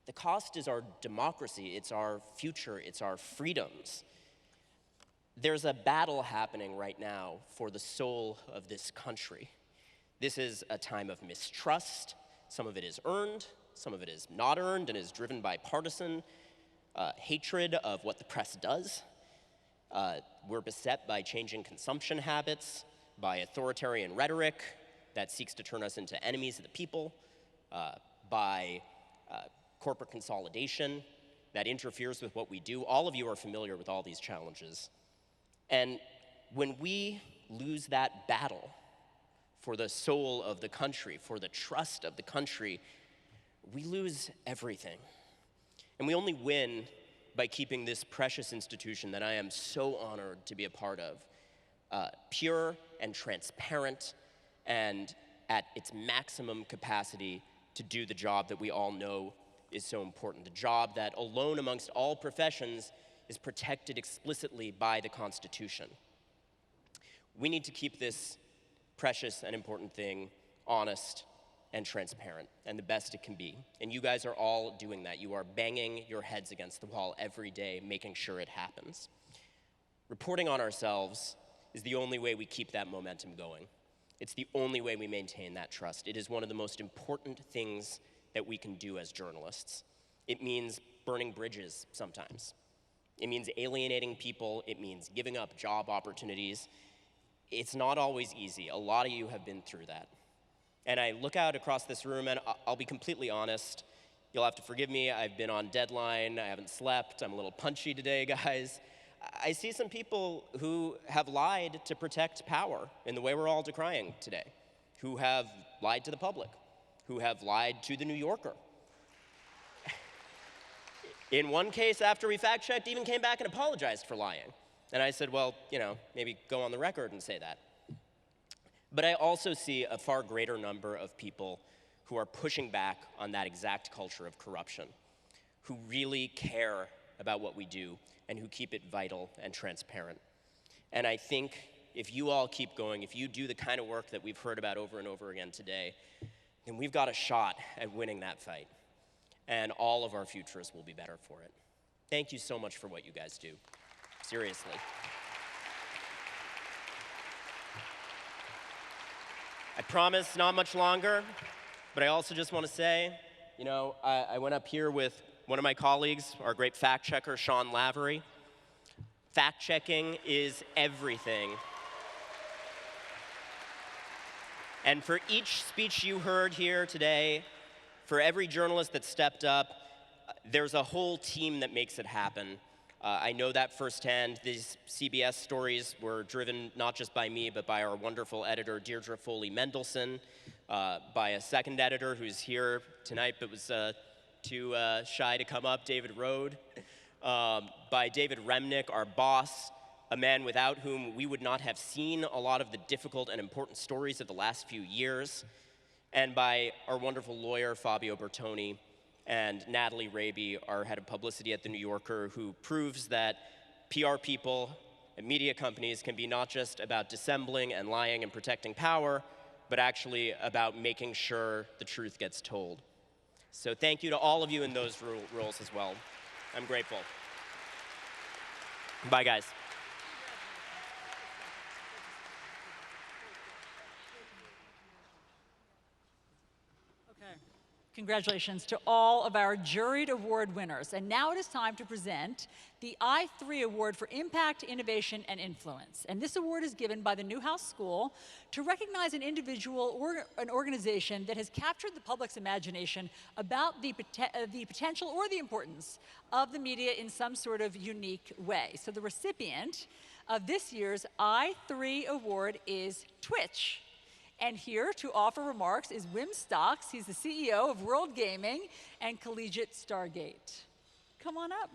The cost is our democracy, it's our future, it's our freedoms. There's a battle happening right now for the soul of this country. This is a time of mistrust. Some of it is earned, some of it is not earned and is driven by partisan hatred of what the press does. We're beset by changing consumption habits, by authoritarian rhetoric that seeks to turn us into enemies of the people, by corporate consolidation that interferes with what we do. All of you are familiar with all these challenges. And when we lose that battle for the soul of the country, for the trust of the country, we lose everything. And we only win by keeping this precious institution that I am so honored to be a part of, pure and transparent and at its maximum capacity to do the job that we all know is so important, the job that alone amongst all professions is protected explicitly by the Constitution. We need to keep this precious and important thing honest and transparent, and the best it can be. And you guys are all doing that. You are banging your heads against the wall every day, making sure it happens. Reporting on ourselves is the only way we keep that momentum going. It's the only way we maintain that trust. It is one of the most important things that we can do as journalists. It means burning bridges sometimes. It means alienating people. It means giving up job opportunities. It's not always easy. A lot of you have been through that. And I look out across this room, and I'll be completely honest. You'll have to forgive me. I've been on deadline. I haven't slept. I'm a little punchy today, guys. I see some people who have lied to protect power in the way we're all decrying today, who have lied to the public, who have lied to the New Yorker. In one case, after we fact-checked, even came back and apologized for lying. And I said, well, maybe go on the record and say that. But I also see a far greater number of people who are pushing back on that exact culture of corruption, who really care about what we do and who keep it vital and transparent. And I think if you all keep going, if you do the kind of work that we've heard about over and over again today, then we've got a shot at winning that fight. And all of our futures will be better for it. Thank you so much for what you guys do. Seriously. I promise not much longer, but I also just want to say, I went up here with one of my colleagues, our great fact checker, Sean Lavery. Fact checking is everything. And for each speech you heard here today, for every journalist that stepped up, there's a whole team that makes it happen. I know that firsthand. These CBS stories were driven not just by me, but by our wonderful editor, Deirdre Foley Mendelson, by a second editor who's here tonight but was too shy to come up, David Rode, by David Remnick, our boss, a man without whom we would not have seen a lot of the difficult and important stories of the last few years, and by our wonderful lawyer, Fabio Bertoni, and Natalie Raby, our head of publicity at The New Yorker, who proves that PR people and media companies can be not just about dissembling and lying and protecting power, but actually about making sure the truth gets told. So thank you to all of you in those roles as well. I'm grateful. Bye, guys. Congratulations to all of our juried award winners. And now it is time to present the I3 Award for Impact, Innovation, and Influence. And this award is given by the Newhouse School to recognize an individual or an organization that has captured the public's imagination about the potential or the importance of the media in some sort of unique way. So the recipient of this year's I3 Award is Twitch. And here to offer remarks is Wim Stocks. He's the CEO of World Gaming and Collegiate Stargate. Come on up.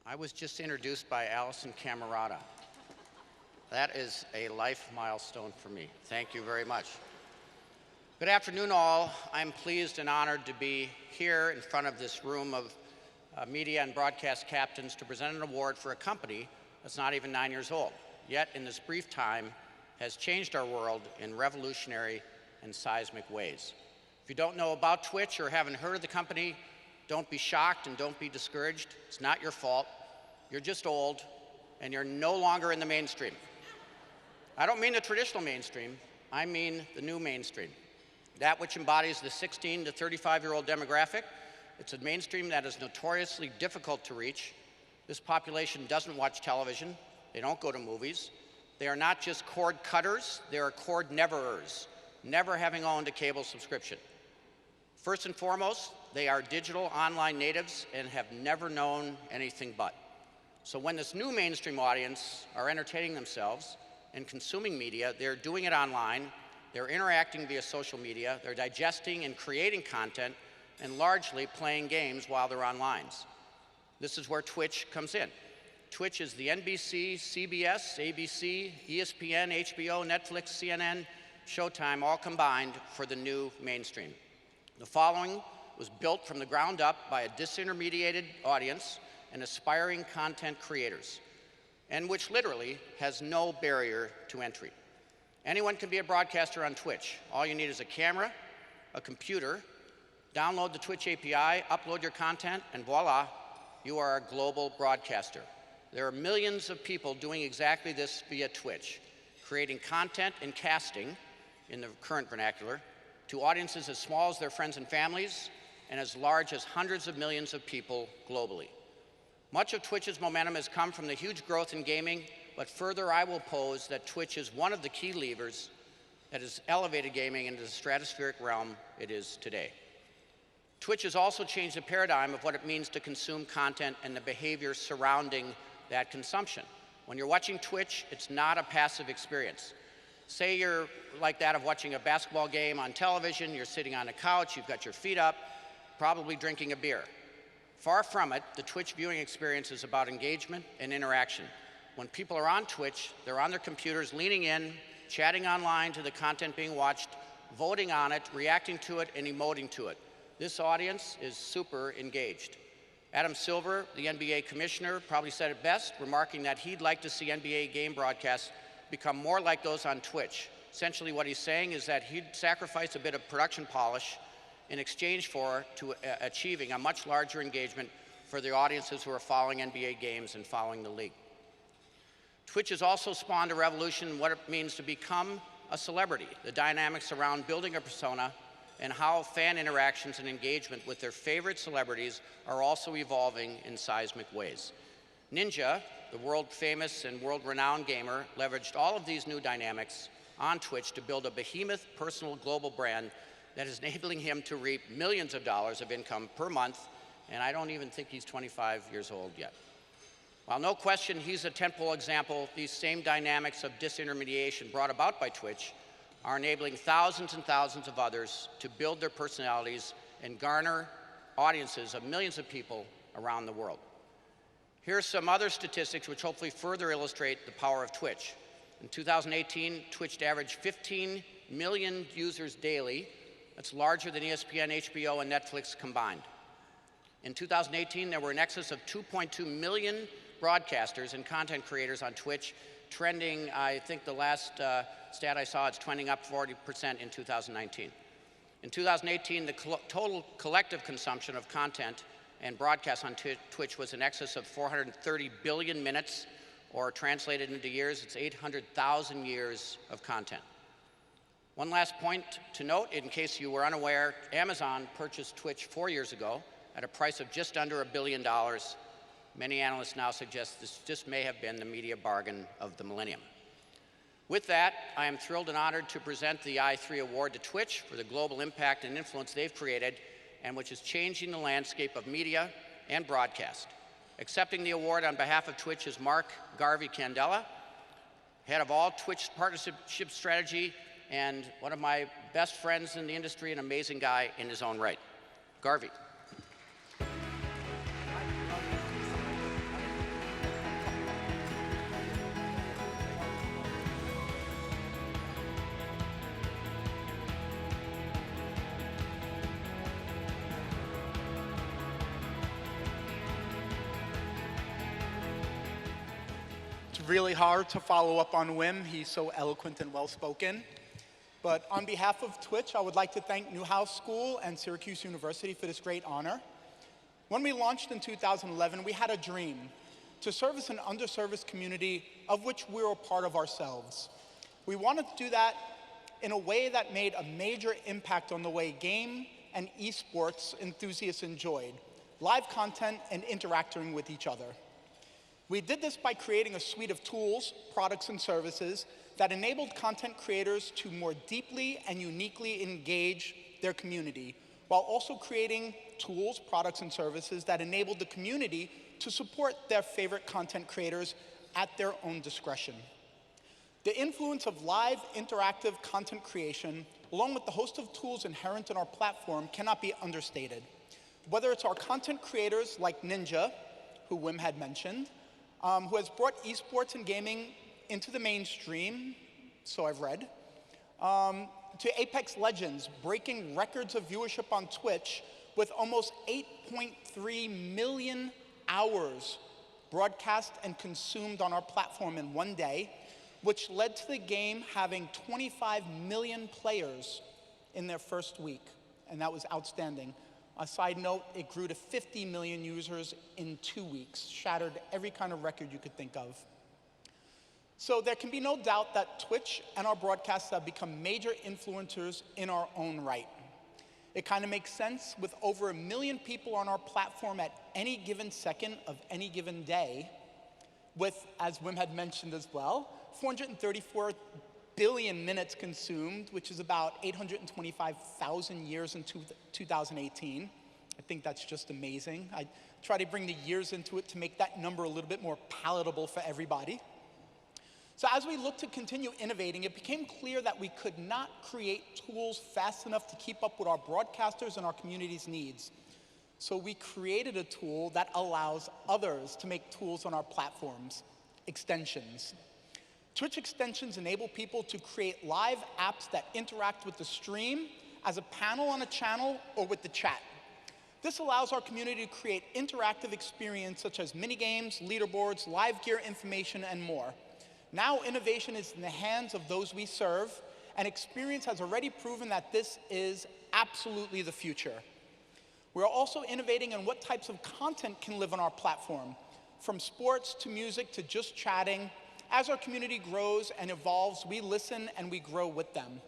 I was just introduced by Allison Camerata. That is a life milestone for me. Thank you very much. Good afternoon, all. I'm pleased and honored to be here in front of this room of media and broadcast captains to present an award for a company that's not even 9 years old, yet in this brief time has changed our world in revolutionary and seismic ways. If you don't know about Twitch or haven't heard of the company, don't be shocked and don't be discouraged. It's not your fault. You're just old, and you're no longer in the mainstream. I don't mean the traditional mainstream. I mean the new mainstream, that which embodies the 16 to 35-year-old demographic. It's a mainstream that is notoriously difficult to reach. This population doesn't watch television. They don't go to movies. They are not just cord cutters. They are cord neverers, never having owned a cable subscription. First and foremost, they are digital online natives and have never known anything but. So when this new mainstream audience are entertaining themselves and consuming media, they're doing it online, they're interacting via social media, they're digesting and creating content, and largely playing games while they're online. This is where Twitch comes in. Twitch is the NBC, CBS, ABC, ESPN, HBO, Netflix, CNN, Showtime, all combined for the new mainstream. The following was built from the ground up by a disintermediated audience and aspiring content creators, and which literally has no barrier to entry. Anyone can be a broadcaster on Twitch. All you need is a camera, a computer, download the Twitch API, upload your content, and voila, you are a global broadcaster. There are millions of people doing exactly this via Twitch, creating content and casting, in the current vernacular, to audiences as small as their friends and families and as large as hundreds of millions of people globally. Much of Twitch's momentum has come from the huge growth in gaming, but further I will pose that Twitch is one of the key levers that has elevated gaming into the stratospheric realm it is today. Twitch has also changed the paradigm of what it means to consume content and the behavior surrounding that consumption. When you're watching Twitch, it's not a passive experience. Say you're like that of watching a basketball game on television, you're sitting on a couch, you've got your feet up, probably drinking a beer. Far from it, the Twitch viewing experience is about engagement and interaction. When people are on Twitch, they're on their computers, leaning in, chatting online to the content being watched, voting on it, reacting to it, and emoting to it. This audience is super engaged. Adam Silver, the NBA commissioner, probably said it best, remarking that he'd like to see NBA game broadcasts become more like those on Twitch. Essentially what he's saying is that he'd sacrifice a bit of production polish in exchange for achieving a much larger engagement for the audiences who are following NBA games and following the league. Twitch has also spawned a revolution in what it means to become a celebrity, the dynamics around building a persona, and how fan interactions and engagement with their favorite celebrities are also evolving in seismic ways. Ninja, the world-famous and world-renowned gamer, leveraged all of these new dynamics on Twitch to build a behemoth personal global brand that is enabling him to reap millions of dollars of income per month, and I don't even think he's 25 years old yet. While no question he's a tentpole example, these same dynamics of disintermediation brought about by Twitch are enabling thousands and thousands of others to build their personalities and garner audiences of millions of people around the world. Here are some other statistics which hopefully further illustrate the power of Twitch. In 2018, Twitch averaged 15 million users daily. That's larger than ESPN, HBO, and Netflix combined. In 2018, there were in excess of 2.2 million broadcasters and content creators on Twitch, trending, I think the last stat I saw, it's trending up 40% in 2019. In 2018, the total collective consumption of content and broadcasts on Twitch was in excess of 430 billion minutes, or translated into years, it's 800,000 years of content. One last point to note, in case you were unaware, Amazon purchased Twitch 4 years ago at a price of just under $1 billion. Many analysts now suggest this just may have been the media bargain of the millennium. With that, I am thrilled and honored to present the i3 Award to Twitch for the global impact and influence they've created, and which is changing the landscape of media and broadcast. Accepting the award on behalf of Twitch is Mark Garvey Candela, head of all Twitch partnership strategy, and one of my best friends in the industry, an amazing guy in his own right. Garvey. It's really hard to follow up on Wim. He's so eloquent and well-spoken. But on behalf of Twitch, I would like to thank Newhouse School and Syracuse University for this great honor. When we launched in 2011, we had a dream to service an underserviced community of which we were a part of ourselves. We wanted to do that in a way that made a major impact on the way game and esports enthusiasts enjoyed live content and interacting with each other. We did this by creating a suite of tools, products, and services that enabled content creators to more deeply and uniquely engage their community, while also creating tools, products, and services that enabled the community to support their favorite content creators at their own discretion. The influence of live interactive content creation, along with the host of tools inherent in our platform, cannot be understated. Whether it's our content creators like Ninja, who Wim had mentioned, who has brought esports and gaming into the mainstream, so I've read, to Apex Legends, breaking records of viewership on Twitch with almost 8.3 million hours broadcast and consumed on our platform in one day, which led to the game having 25 million players in their first week, and that was outstanding. A side note, it grew to 50 million users in 2 weeks, shattered every kind of record you could think of. So there can be no doubt that Twitch and our broadcasts have become major influencers in our own right. It kind of makes sense with over 1 million people on our platform at any given second of any given day, with, as Wim had mentioned as well, 434 billion minutes consumed, which is about 825,000 years in 2018. I think that's just amazing. I try to bring the years into it to make that number a little bit more palatable for everybody. So as we look to continue innovating, it became clear that we could not create tools fast enough to keep up with our broadcasters and our community's needs. So we created a tool that allows others to make tools on our platforms, extensions. Twitch extensions enable people to create live apps that interact with the stream as a panel on a channel or with the chat. This allows our community to create interactive experiences such as minigames, leaderboards, live gear information, and more. Now innovation is in the hands of those we serve, and experience has already proven that this is absolutely the future. We're also innovating on what types of content can live on our platform, from sports to music to just chatting. As our community grows and evolves, we listen and we grow with them.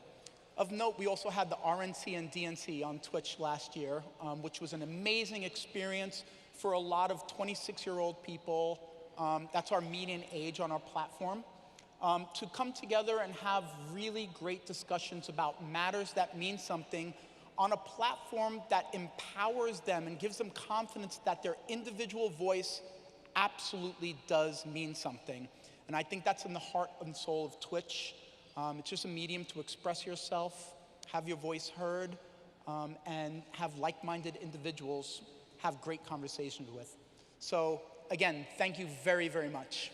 Of note, we also had the RNC and DNC on Twitch last year, which was an amazing experience for a lot of 26-year-old people. That's our median age on our platform. To come together and have really great discussions about matters that mean something on a platform that empowers them and gives them confidence that their individual voice absolutely does mean something. And I think that's in the heart and soul of Twitch. It's just a medium to express yourself, have your voice heard, and have like-minded individuals have great conversations with. So again, thank you very, very much.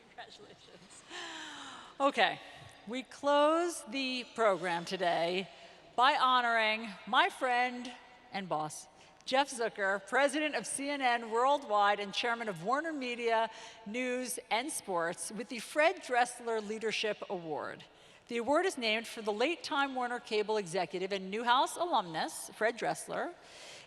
Congratulations. Okay, we close the program today by honoring my friend and boss, Jeff Zucker, president of CNN Worldwide and chairman of Warner Media News and Sports, with the Fred Dressler Leadership Award. The award is named for the late Time Warner Cable executive and Newhouse alumnus, Fred Dressler.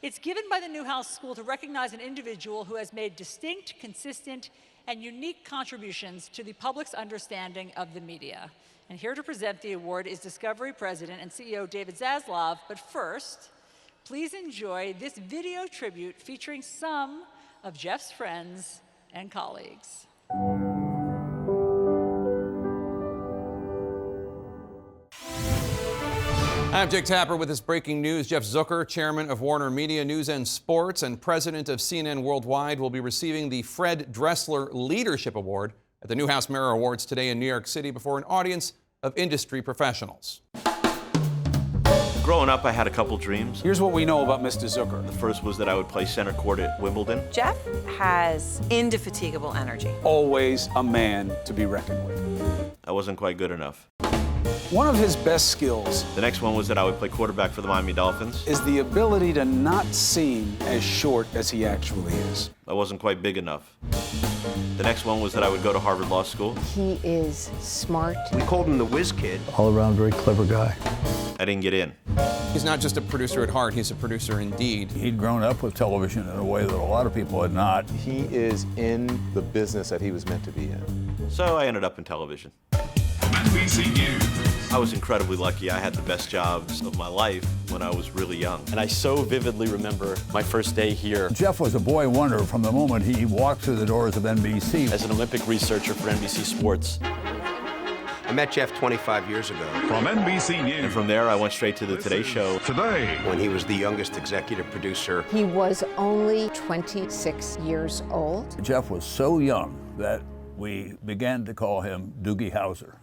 It's given by the Newhouse School to recognize an individual who has made distinct, consistent, and unique contributions to the public's understanding of the media. And here to present the award is Discovery President and CEO David Zaslav. But first, please enjoy this video tribute featuring some of Jeff's friends and colleagues. I'm Jake Tapper with this breaking news. Jeff Zucker, chairman of Warner Media News and Sports and president of CNN Worldwide, will be receiving the Fred Dressler Leadership Award at the Newhouse Mirror Awards today in New York City before an audience of industry professionals. Growing up, I had a couple dreams. Here's what we know about Mr. Zucker. The first was that I would play center court at Wimbledon. Jeff has indefatigable energy. Always a man to be reckoned with. I wasn't quite good enough. One of his best skills. The next one was that I would play quarterback for the Miami Dolphins. Is the ability to not seem as short as he actually is. I wasn't quite big enough. The next one was that I would go to Harvard Law School. He is smart. We called him the whiz kid. All around very clever guy. I didn't get in. He's not just a producer at heart, he's a producer indeed. He'd grown up with television in a way that a lot of people had not. He is in the business that he was meant to be in. So I ended up in television. NBC News. I was incredibly lucky. I had the best jobs of my life when I was really young. And I so vividly remember my first day here. Jeff was a boy wonder from the moment he walked through the doors of NBC. As an Olympic researcher for NBC Sports. I met Jeff 25 years ago. From NBC News. And from there, I went straight to the Today Show. Today. When he was the youngest executive producer. He was only 26 years old. Jeff was so young that we began to call him Doogie Howser.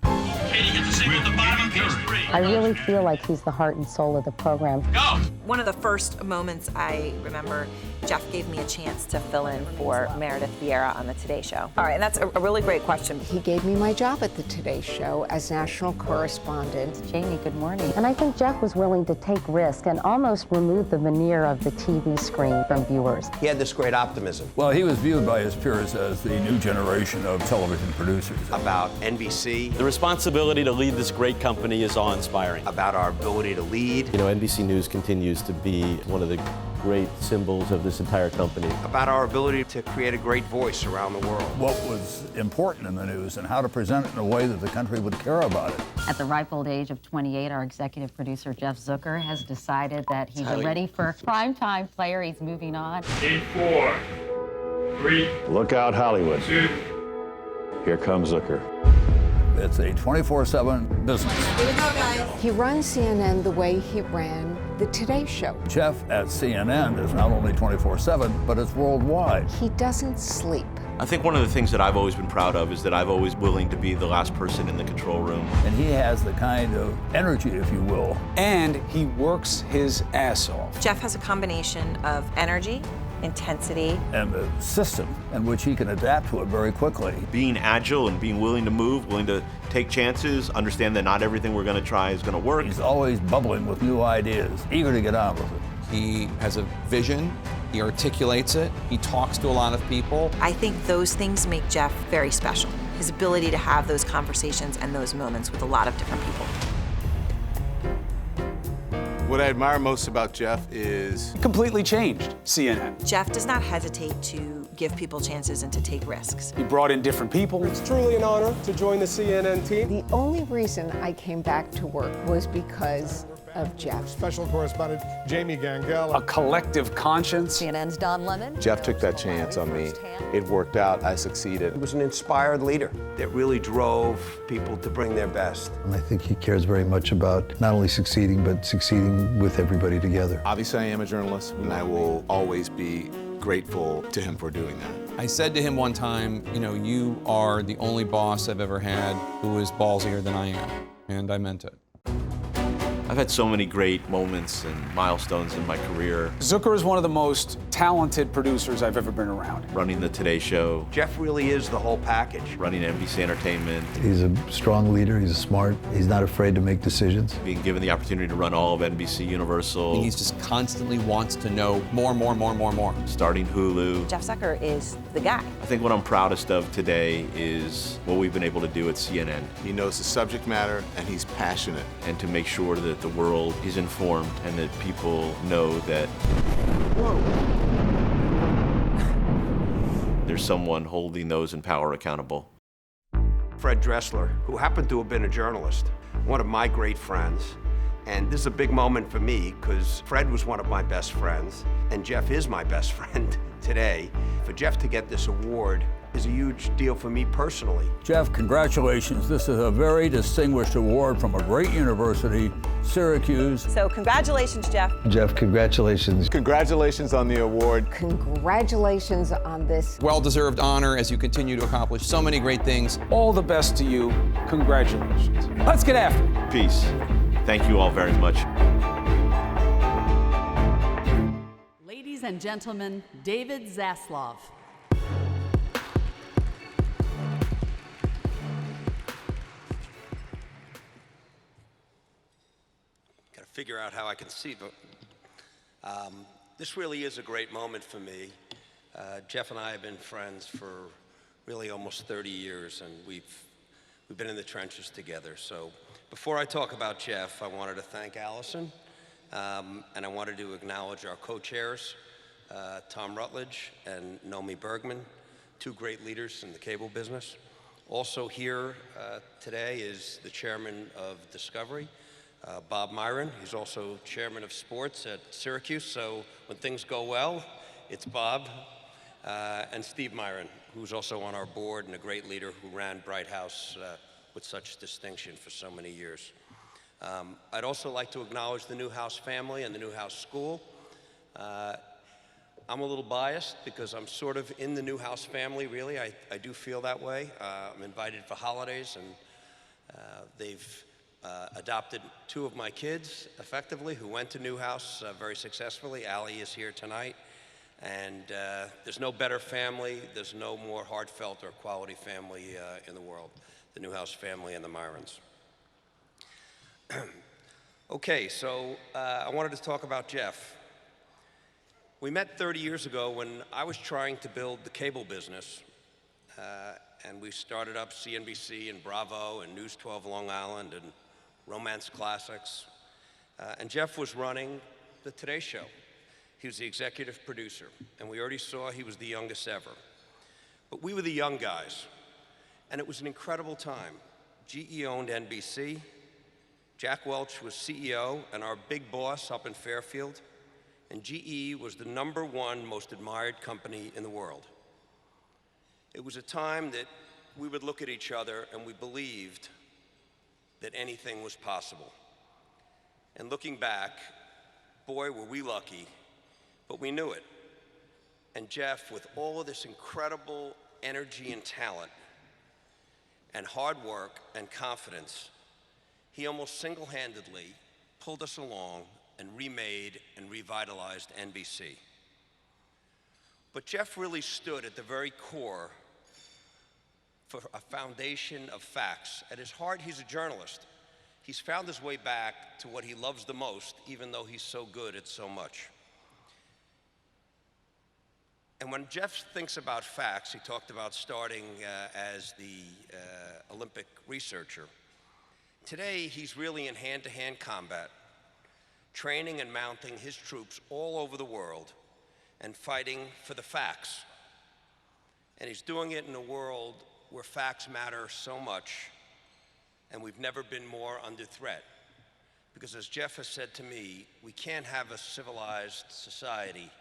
I really feel like he's the heart and soul of the program. Go! One of the first moments I remember, Jeff gave me a chance to fill in for Meredith Vieira on the Today Show. All right, and that's a really great question. He gave me my job at the Today Show as national correspondent. Jamie, good morning. And I think Jeff was willing to take risk and almost remove the veneer of the TV screen from viewers. He had this great optimism. Well, he was viewed by his peers as the new generation of television producers. About NBC. The responsibility to lead this great company is awe-inspiring. About our ability to lead. You know, NBC News continues to be one of the great symbols of this entire company. About our ability to create a great voice around the world. What was important in the news and how to present it in a way that the country would care about it. At the ripe old age of 28, our executive producer, Jeff Zucker, has decided that he's a ready for primetime player. He's moving on. In 4, 3, Look out, Hollywood. 2. Here comes Zucker. It's a 24/7 business. He runs CNN the way he ran the Today Show. Jeff at CNN is not only 24/7, but it's worldwide. He doesn't sleep. I think one of the things that I've always been proud of is that I've always willing to be the last person in the control room. And he has the kind of energy, if you will. And he works his ass off. Jeff has a combination of energy, intensity, And a system in which he can adapt to it very quickly. Being agile and being willing to move, willing to take chances, understand that not everything we're going to try is going to work. He's always bubbling with new ideas, eager to get on with it. He has a vision, he articulates it, he talks to a lot of people. I think those things make Jeff very special. His ability to have those conversations and those moments with a lot of different people. What I admire most about Jeff is Completely changed CNN. Jeff does not hesitate to give people chances and to take risks. He brought in different people. It's truly an honor to join the CNN team. The only reason I came back to work was because of Jeff. Special correspondent Jamie Gangel. A collective conscience. CNN's Don Lemon. Jeff took that chance on me. It worked out. I succeeded. He was an inspired leader that really drove people to bring their best. I think he cares very much about not only succeeding, but succeeding with everybody together. Obviously, I am a journalist, and I will always be grateful to him for doing that. I said to him one time, you know, you are the only boss I've ever had who is ballsier than I am. And I meant it. I've had so many great moments and milestones in my career. Zucker is one of the most talented producers I've ever been around. Running the Today Show, Jeff really is the whole package. running NBC Entertainment, He's a strong leader, he's smart, he's not afraid to make decisions. being given the opportunity to run all of NBC Universal, He's just constantly wants to know more. starting Hulu. Jeff Zucker is the guy. I think what I'm proudest of today is what we've been able to do at CNN. He knows the subject matter, and he's passionate. And to make sure that the world is informed and that people know that there's someone holding those in power accountable. Fred Dressler, who happened to have been a journalist, one of my great friends. And this is a big moment for me because Fred was one of my best friends, and Jeff is my best friend today. For Jeff to get this award is a huge deal for me personally. Jeff, congratulations. This is a very distinguished award from a great university, Syracuse. So congratulations, Jeff. Jeff, congratulations. Congratulations on the award. Congratulations on this. Well-deserved honor as you continue to accomplish so many great things. All the best to you. Congratulations. Let's get after it. Peace. Thank you all very much. Ladies and gentlemen, David Zaslav. Gotta figure out how I can see, but this really is a great moment for me. Jeff and I have been friends for really almost 30 years, and we've been in the trenches together. So before I talk about Jeff, I wanted to thank Allison, and I wanted to acknowledge our co-chairs, Tom Rutledge and Nomi Bergman, two great leaders in the cable business. Also here today is the chairman of Discovery, Bob Myron. He's also chairman of sports at Syracuse, so when things go well, it's Bob. And Steve Myron, who's also on our board and a great leader who ran Bright House with such distinction for so many years. I'd also like to acknowledge the Newhouse family and the Newhouse School. I'm a little biased because I'm sort of in the Newhouse family, really. I do feel that way. I'm invited for holidays, and they've adopted two of my kids, effectively, who went to Newhouse very successfully. Allie is here tonight. And there's no better family, there's no more heartfelt or quality family in the world, the Newhouse family and the Myrons. Okay, so I wanted to talk about Jeff. We met 30 years ago when I was trying to build the cable business, and we started up CNBC and Bravo and News 12 Long Island and Romance Classics, and Jeff was running the Today Show. He was the executive producer, and we already saw he was the youngest ever. But we were the young guys, and it was an incredible time. GE owned NBC. Jack Welch was CEO and our big boss up in Fairfield, and GE was the #1 most admired company in the world. It was a time that we would look at each other and we believed that anything was possible. And looking back, boy, were we lucky, but we knew it. And Jeff, with all of this incredible energy and talent and hard work and confidence, he almost single-handedly pulled us along and remade and revitalized NBC. But Jeff really stood at the very core for a foundation of facts. At his heart, he's a journalist. He's found his way back to what he loves the most, even though he's so good at so much. And when Jeff thinks about facts, he talked about starting as the Olympic researcher. Today, he's really in hand-to-hand combat, training and mounting his troops all over the world and fighting for the facts. And he's doing it in a world where facts matter so much, and we've never been more under threat. Because as Jeff has said to me, we can't have a civilized society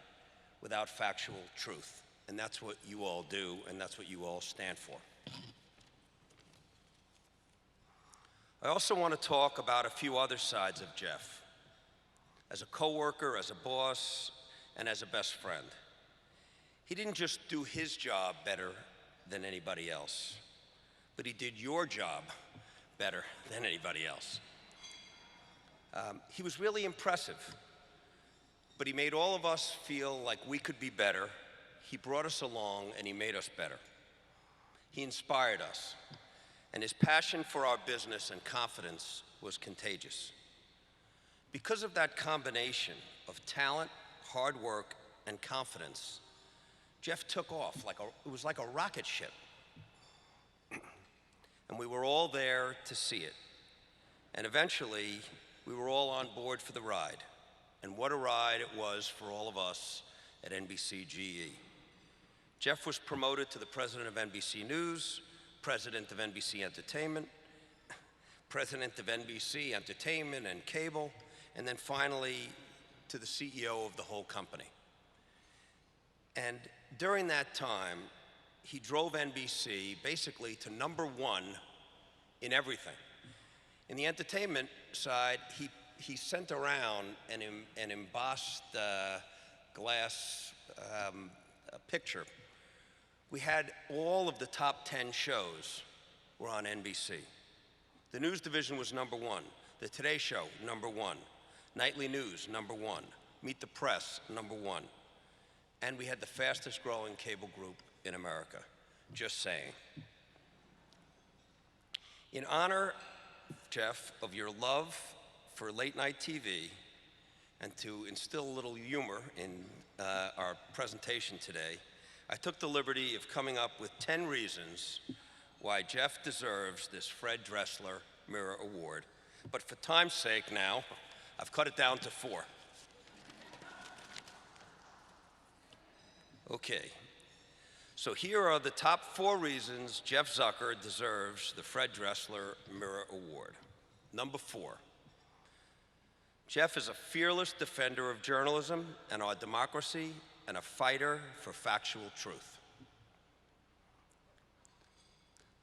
without factual truth. And that's what you all do, and that's what you all stand for. I also want to talk about a few other sides of Jeff. As a coworker, as a boss, and as a best friend. He didn't just do his job better than anybody else, but he did your job better than anybody else. He was really impressive, but he made all of us feel like we could be better. He brought us along and he made us better. He inspired us, and his passion for our business and confidence was contagious. Because of that combination of talent, hard work, and confidence, Jeff took off it was like a rocket ship. And we were all there to see it. And eventually, we were all on board for the ride. And what a ride it was for all of us at NBC GE. Jeff was promoted to the president of NBC News, president of NBC Entertainment, president of NBC Entertainment and Cable, and then finally to the CEO of the whole company. And during that time, he drove NBC basically to #1 in everything. In the entertainment side, he sent around an embossed glass picture. We had all of the top 10 shows were on NBC. The news division was #1. The Today Show, #1. Nightly News, #1. Meet the Press, #1. And we had the fastest growing cable group in America. Just saying. In honor, Jeff, of your love for late night TV and to instill a little humor in our presentation today, I took the liberty of coming up with 10 reasons why Jeff deserves this Fred Dressler Mirror Award. But for time's sake now, I've cut it down to 4. Okay, so here are the top 4 reasons Jeff Zucker deserves the Fred Dressler Mirror Award. Number 4, Jeff is a fearless defender of journalism and our democracy and a fighter for factual truth.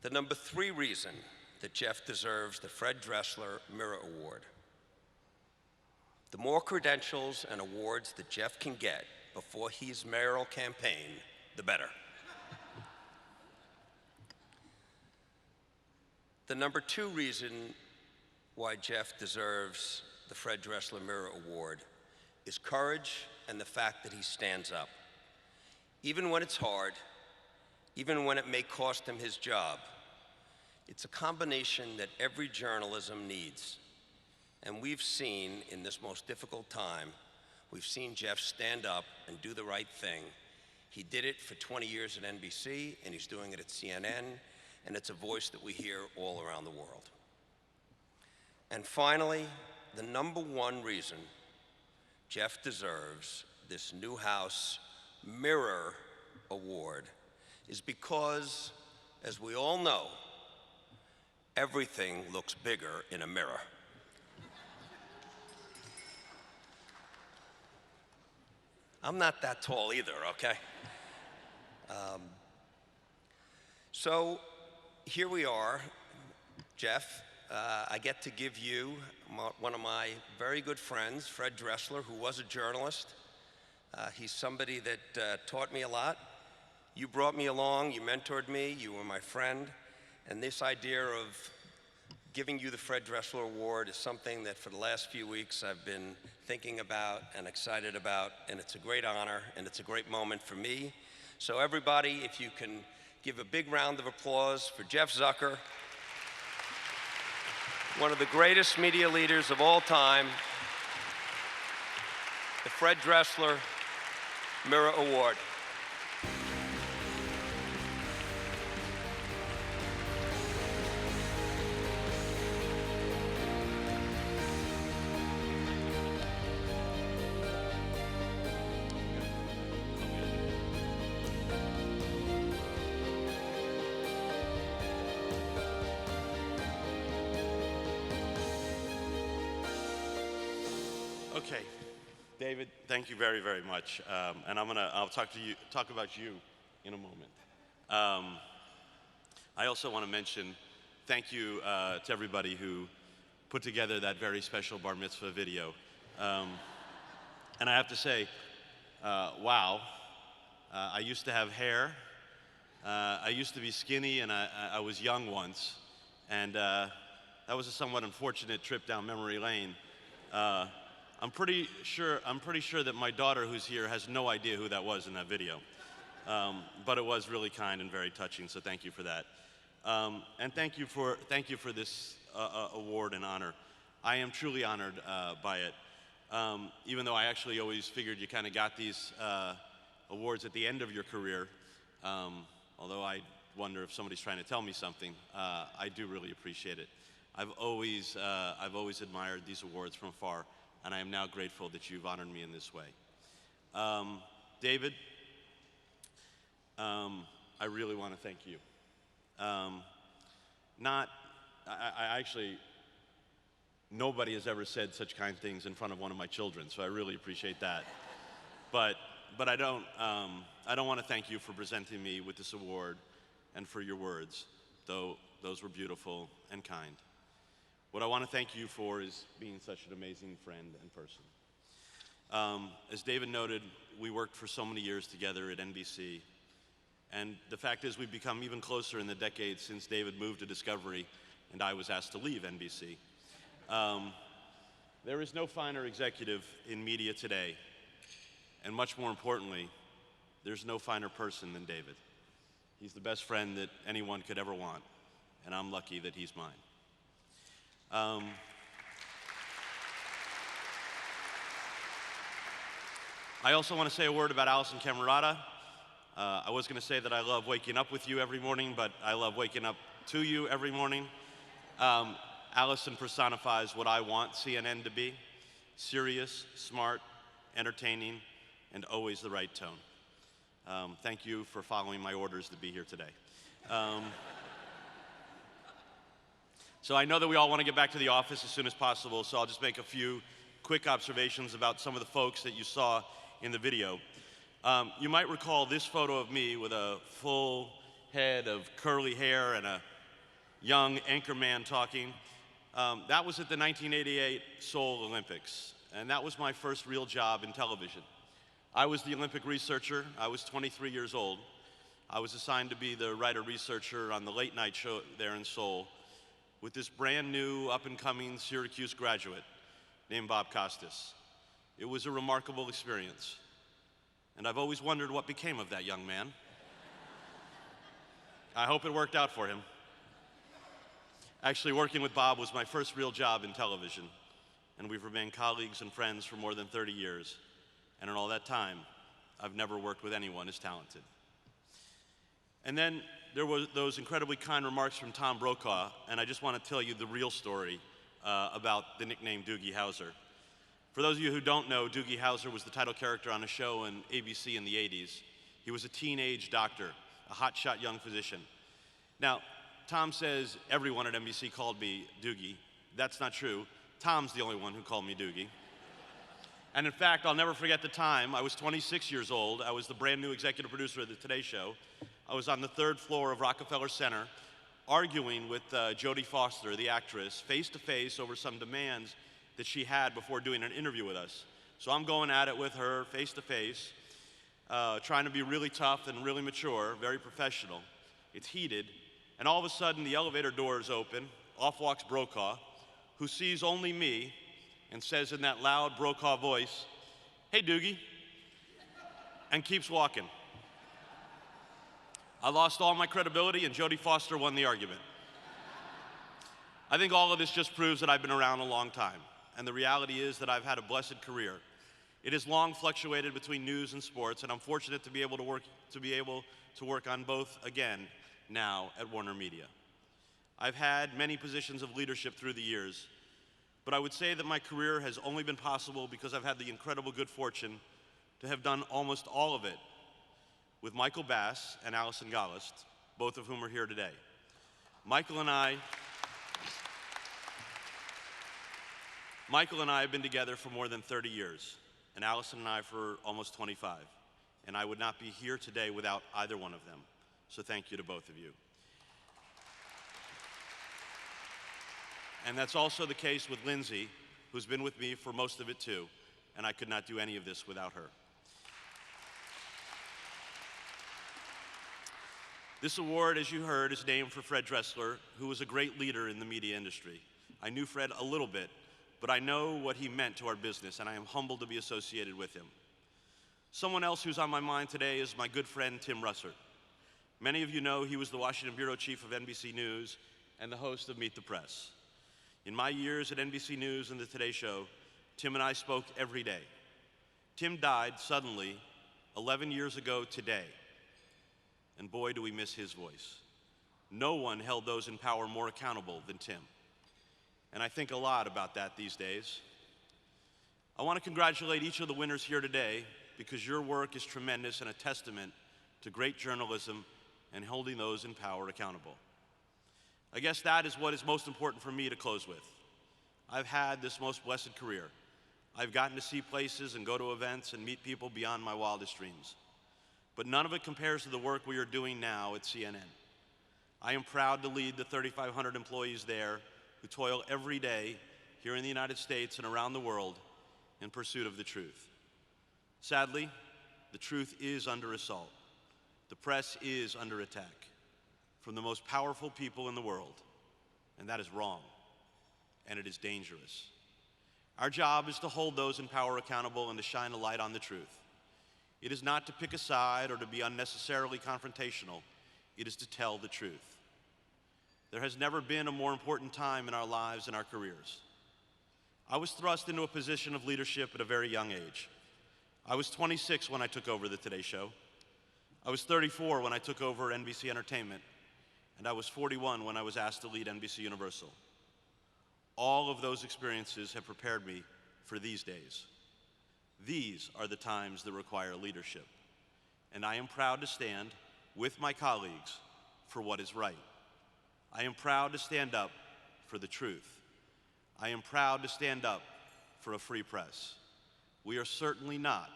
The number 3 reason that Jeff deserves the Fred Dressler Mirror Award. The more credentials and awards that Jeff can get before his mayoral campaign, the better. The number 2 reason why Jeff deserves the Fred Dressler Mirror Award is courage and the fact that he stands up. Even when it's hard, even when it may cost him his job, it's a combination that every journalism needs. And we've seen in this most difficult time, we've seen Jeff stand up and do the right thing. He did it for 20 years at NBC, and he's doing it at CNN, and it's a voice that we hear all around the world. And finally, the number 1 reason Jeff deserves this Newhouse Mirror Award is because, as we all know, everything looks bigger in a mirror. I'm not that tall either, okay? So here we are, Jeff. I get to give you one of my very good friends, Fred Dressler, who was a journalist. He's somebody that taught me a lot. You brought me along, you mentored me, you were my friend, and this idea of giving you the Fred Dressler Award is something that for the last few weeks I've been thinking about and excited about, and it's a great honor and it's a great moment for me. So everybody, if you can give a big round of applause for Jeff Zucker, one of the greatest media leaders of all time, the Fred Dressler Mirror Award. Okay, David, thank you very, very much. And I'll talk about you in a moment. I also want to mention thank you to everybody who put together that very special bar mitzvah video. And I have to say, wow, I used to have hair. I used to be skinny, and I was young once. And that was a somewhat unfortunate trip down memory lane. I'm pretty sure that my daughter, who's here, has no idea who that was in that video. But it was really kind and very touching, so thank you for that. And thank you for this award and honor. I am truly honored by it. Even though I actually always figured you kind of got these awards at the end of your career, although I wonder if somebody's trying to tell me something, I do really appreciate it. I've always admired these awards from afar, and I am now grateful that you've honored me in this way. David, I really want to thank you. Nobody has ever said such kind things in front of one of my children, so I really appreciate that. But I don't want to thank you for presenting me with this award and for your words, though those were beautiful and kind. What I want to thank you for is being such an amazing friend and person. As David noted, we worked for so many years together at NBC, and the fact is we've become even closer in the decades since David moved to Discovery and I was asked to leave NBC. There is no finer executive in media today, and much more importantly, there's no finer person than David. He's the best friend that anyone could ever want, and I'm lucky that he's mine. I also want to say a word about Alisyn Camerota. I was going to say that I love waking up with you every morning, but I love waking up to you every morning. Alisyn personifies what I want CNN to be: serious, smart, entertaining, and always the right tone. Thank you for following my orders to be here today. So I know that we all want to get back to the office as soon as possible, so I'll just make a few quick observations about some of the folks that you saw in the video. You might recall this photo of me with a full head of curly hair and a young anchorman talking. That was at the 1988 Seoul Olympics, and that was my first real job in television. I was the Olympic researcher. I was 23 years old. I was assigned to be the writer-researcher on the late night show there in Seoul with this brand new up-and-coming Syracuse graduate named Bob Costas. It was a remarkable experience, and I've always wondered what became of that young man. I hope it worked out for him. Actually, working with Bob was my first real job in television, and we've remained colleagues and friends for more than 30 years, and in all that time, I've never worked with anyone as talented. And then there were those incredibly kind remarks from Tom Brokaw, and I just want to tell you the real story about the nickname Doogie Howser. For those of you who don't know, Doogie Howser was the title character on a show on ABC in the 80s. He was a teenage doctor, a hotshot young physician. Now, Tom says everyone at NBC called me Doogie. That's not true. Tom's the only one who called me Doogie. And in fact, I'll never forget the time. I was 26 years old. I was the brand new executive producer of the Today Show. I was on the 3rd floor of Rockefeller Center arguing with Jodie Foster, the actress, face to face over some demands that she had before doing an interview with us. So I'm going at it with her face to face, trying to be really tough and really mature, very professional. It's heated, and all of a sudden the elevator doors open. Off walks Brokaw, who sees only me and says in that loud Brokaw voice, "Hey, Doogie," and keeps walking. I lost all my credibility, and Jodie Foster won the argument. I think all of this just proves that I've been around a long time, and the reality is that I've had a blessed career. It has long fluctuated between news and sports, and I'm fortunate to be able to work on both again now at Warner Media. I've had many positions of leadership through the years, but I would say that my career has only been possible because I've had the incredible good fortune to have done almost all of it with Michael Bass and Alison Gollust, both of whom are here today. Michael and I have been together for more than 30 years, and Alison and I for almost 25. And I would not be here today without either one of them. So thank you to both of you. And that's also the case with Lindsay, who's been with me for most of it too, and I could not do any of this without her. This award, as you heard, is named for Fred Dressler, who was a great leader in the media industry. I knew Fred a little bit, but I know what he meant to our business, and I am humbled to be associated with him. Someone else who's on my mind today is my good friend, Tim Russert. Many of you know he was the Washington bureau chief of NBC News and the host of Meet the Press. In my years at NBC News and the Today Show, Tim and I spoke every day. Tim died suddenly 11 years ago today, and boy, do we miss his voice. No one held those in power more accountable than Tim, and I think a lot about that these days. I want to congratulate each of the winners here today because your work is tremendous and a testament to great journalism and holding those in power accountable. I guess that is what is most important for me to close with. I've had this most blessed career. I've gotten to see places and go to events and meet people beyond my wildest dreams. But none of it compares to the work we are doing now at CNN. I am proud to lead the 3,500 employees there who toil every day here in the United States and around the world in pursuit of the truth. Sadly, the truth is under assault. The press is under attack from the most powerful people in the world, and that is wrong, and it is dangerous. Our job is to hold those in power accountable and to shine a light on the truth. It is not to pick a side or to be unnecessarily confrontational. It is to tell the truth. There has never been a more important time in our lives and our careers. I was thrust into a position of leadership at a very young age. I was 26 when I took over the Today Show. I was 34 when I took over NBC Entertainment, and I was 41 when I was asked to lead NBC Universal. All of those experiences have prepared me for these days. These are the times that require leadership, and I am proud to stand with my colleagues for what is right. I am proud to stand up for the truth. I am proud to stand up for a free press. We are certainly not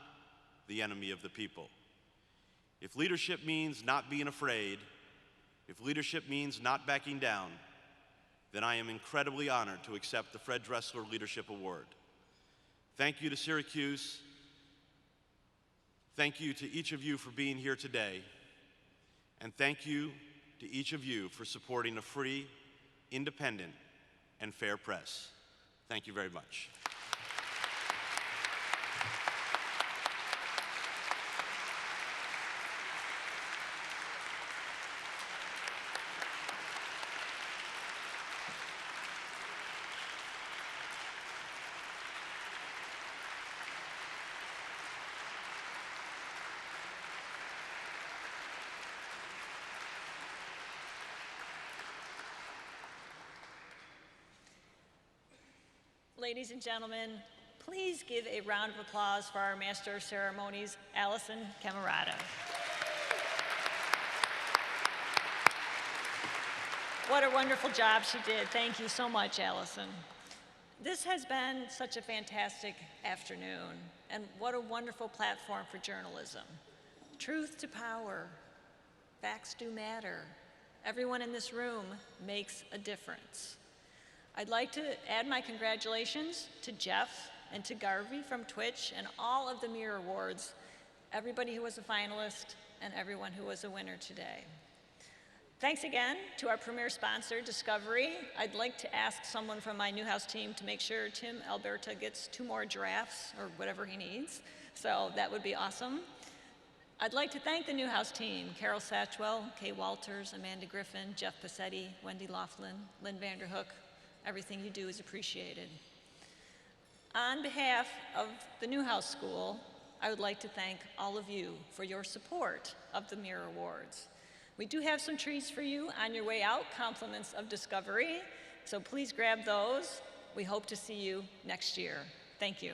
the enemy of the people. If leadership means not being afraid, if leadership means not backing down, then I am incredibly honored to accept the Fred Dressler Leadership Award. Thank you to Syracuse. Thank you to each of you for being here today. And thank you to each of you for supporting a free, independent, and fair press. Thank you very much. Ladies and gentlemen, Please give a round of applause for our Master of Ceremonies, Allison Camerata. What a wonderful job she did. Thank you so much, Allison. This has been such a fantastic afternoon, and what a wonderful platform for journalism. Truth to power. Facts do matter. Everyone in this room makes a difference. I'd like to add my congratulations to Jeff and to Garvey from Twitch and all of the Mirror Awards, everybody who was a finalist and everyone who was a winner today. Thanks again to our premier sponsor, Discovery. I'd like to ask someone from my Newhouse team to make sure Tim Alberta gets 2 more giraffes or whatever he needs. So that would be awesome. I'd like to thank the Newhouse team, Carol Satchwell, Kay Walters, Amanda Griffin, Jeff Passetti, Wendy Laughlin, Lynn Vanderhook. Everything you do is appreciated. On behalf of the Newhouse School, I would like to thank all of you for your support of the Mirror Awards. We do have some treats for you on your way out, compliments of Discovery, so please grab those. We hope to see you next year. Thank you.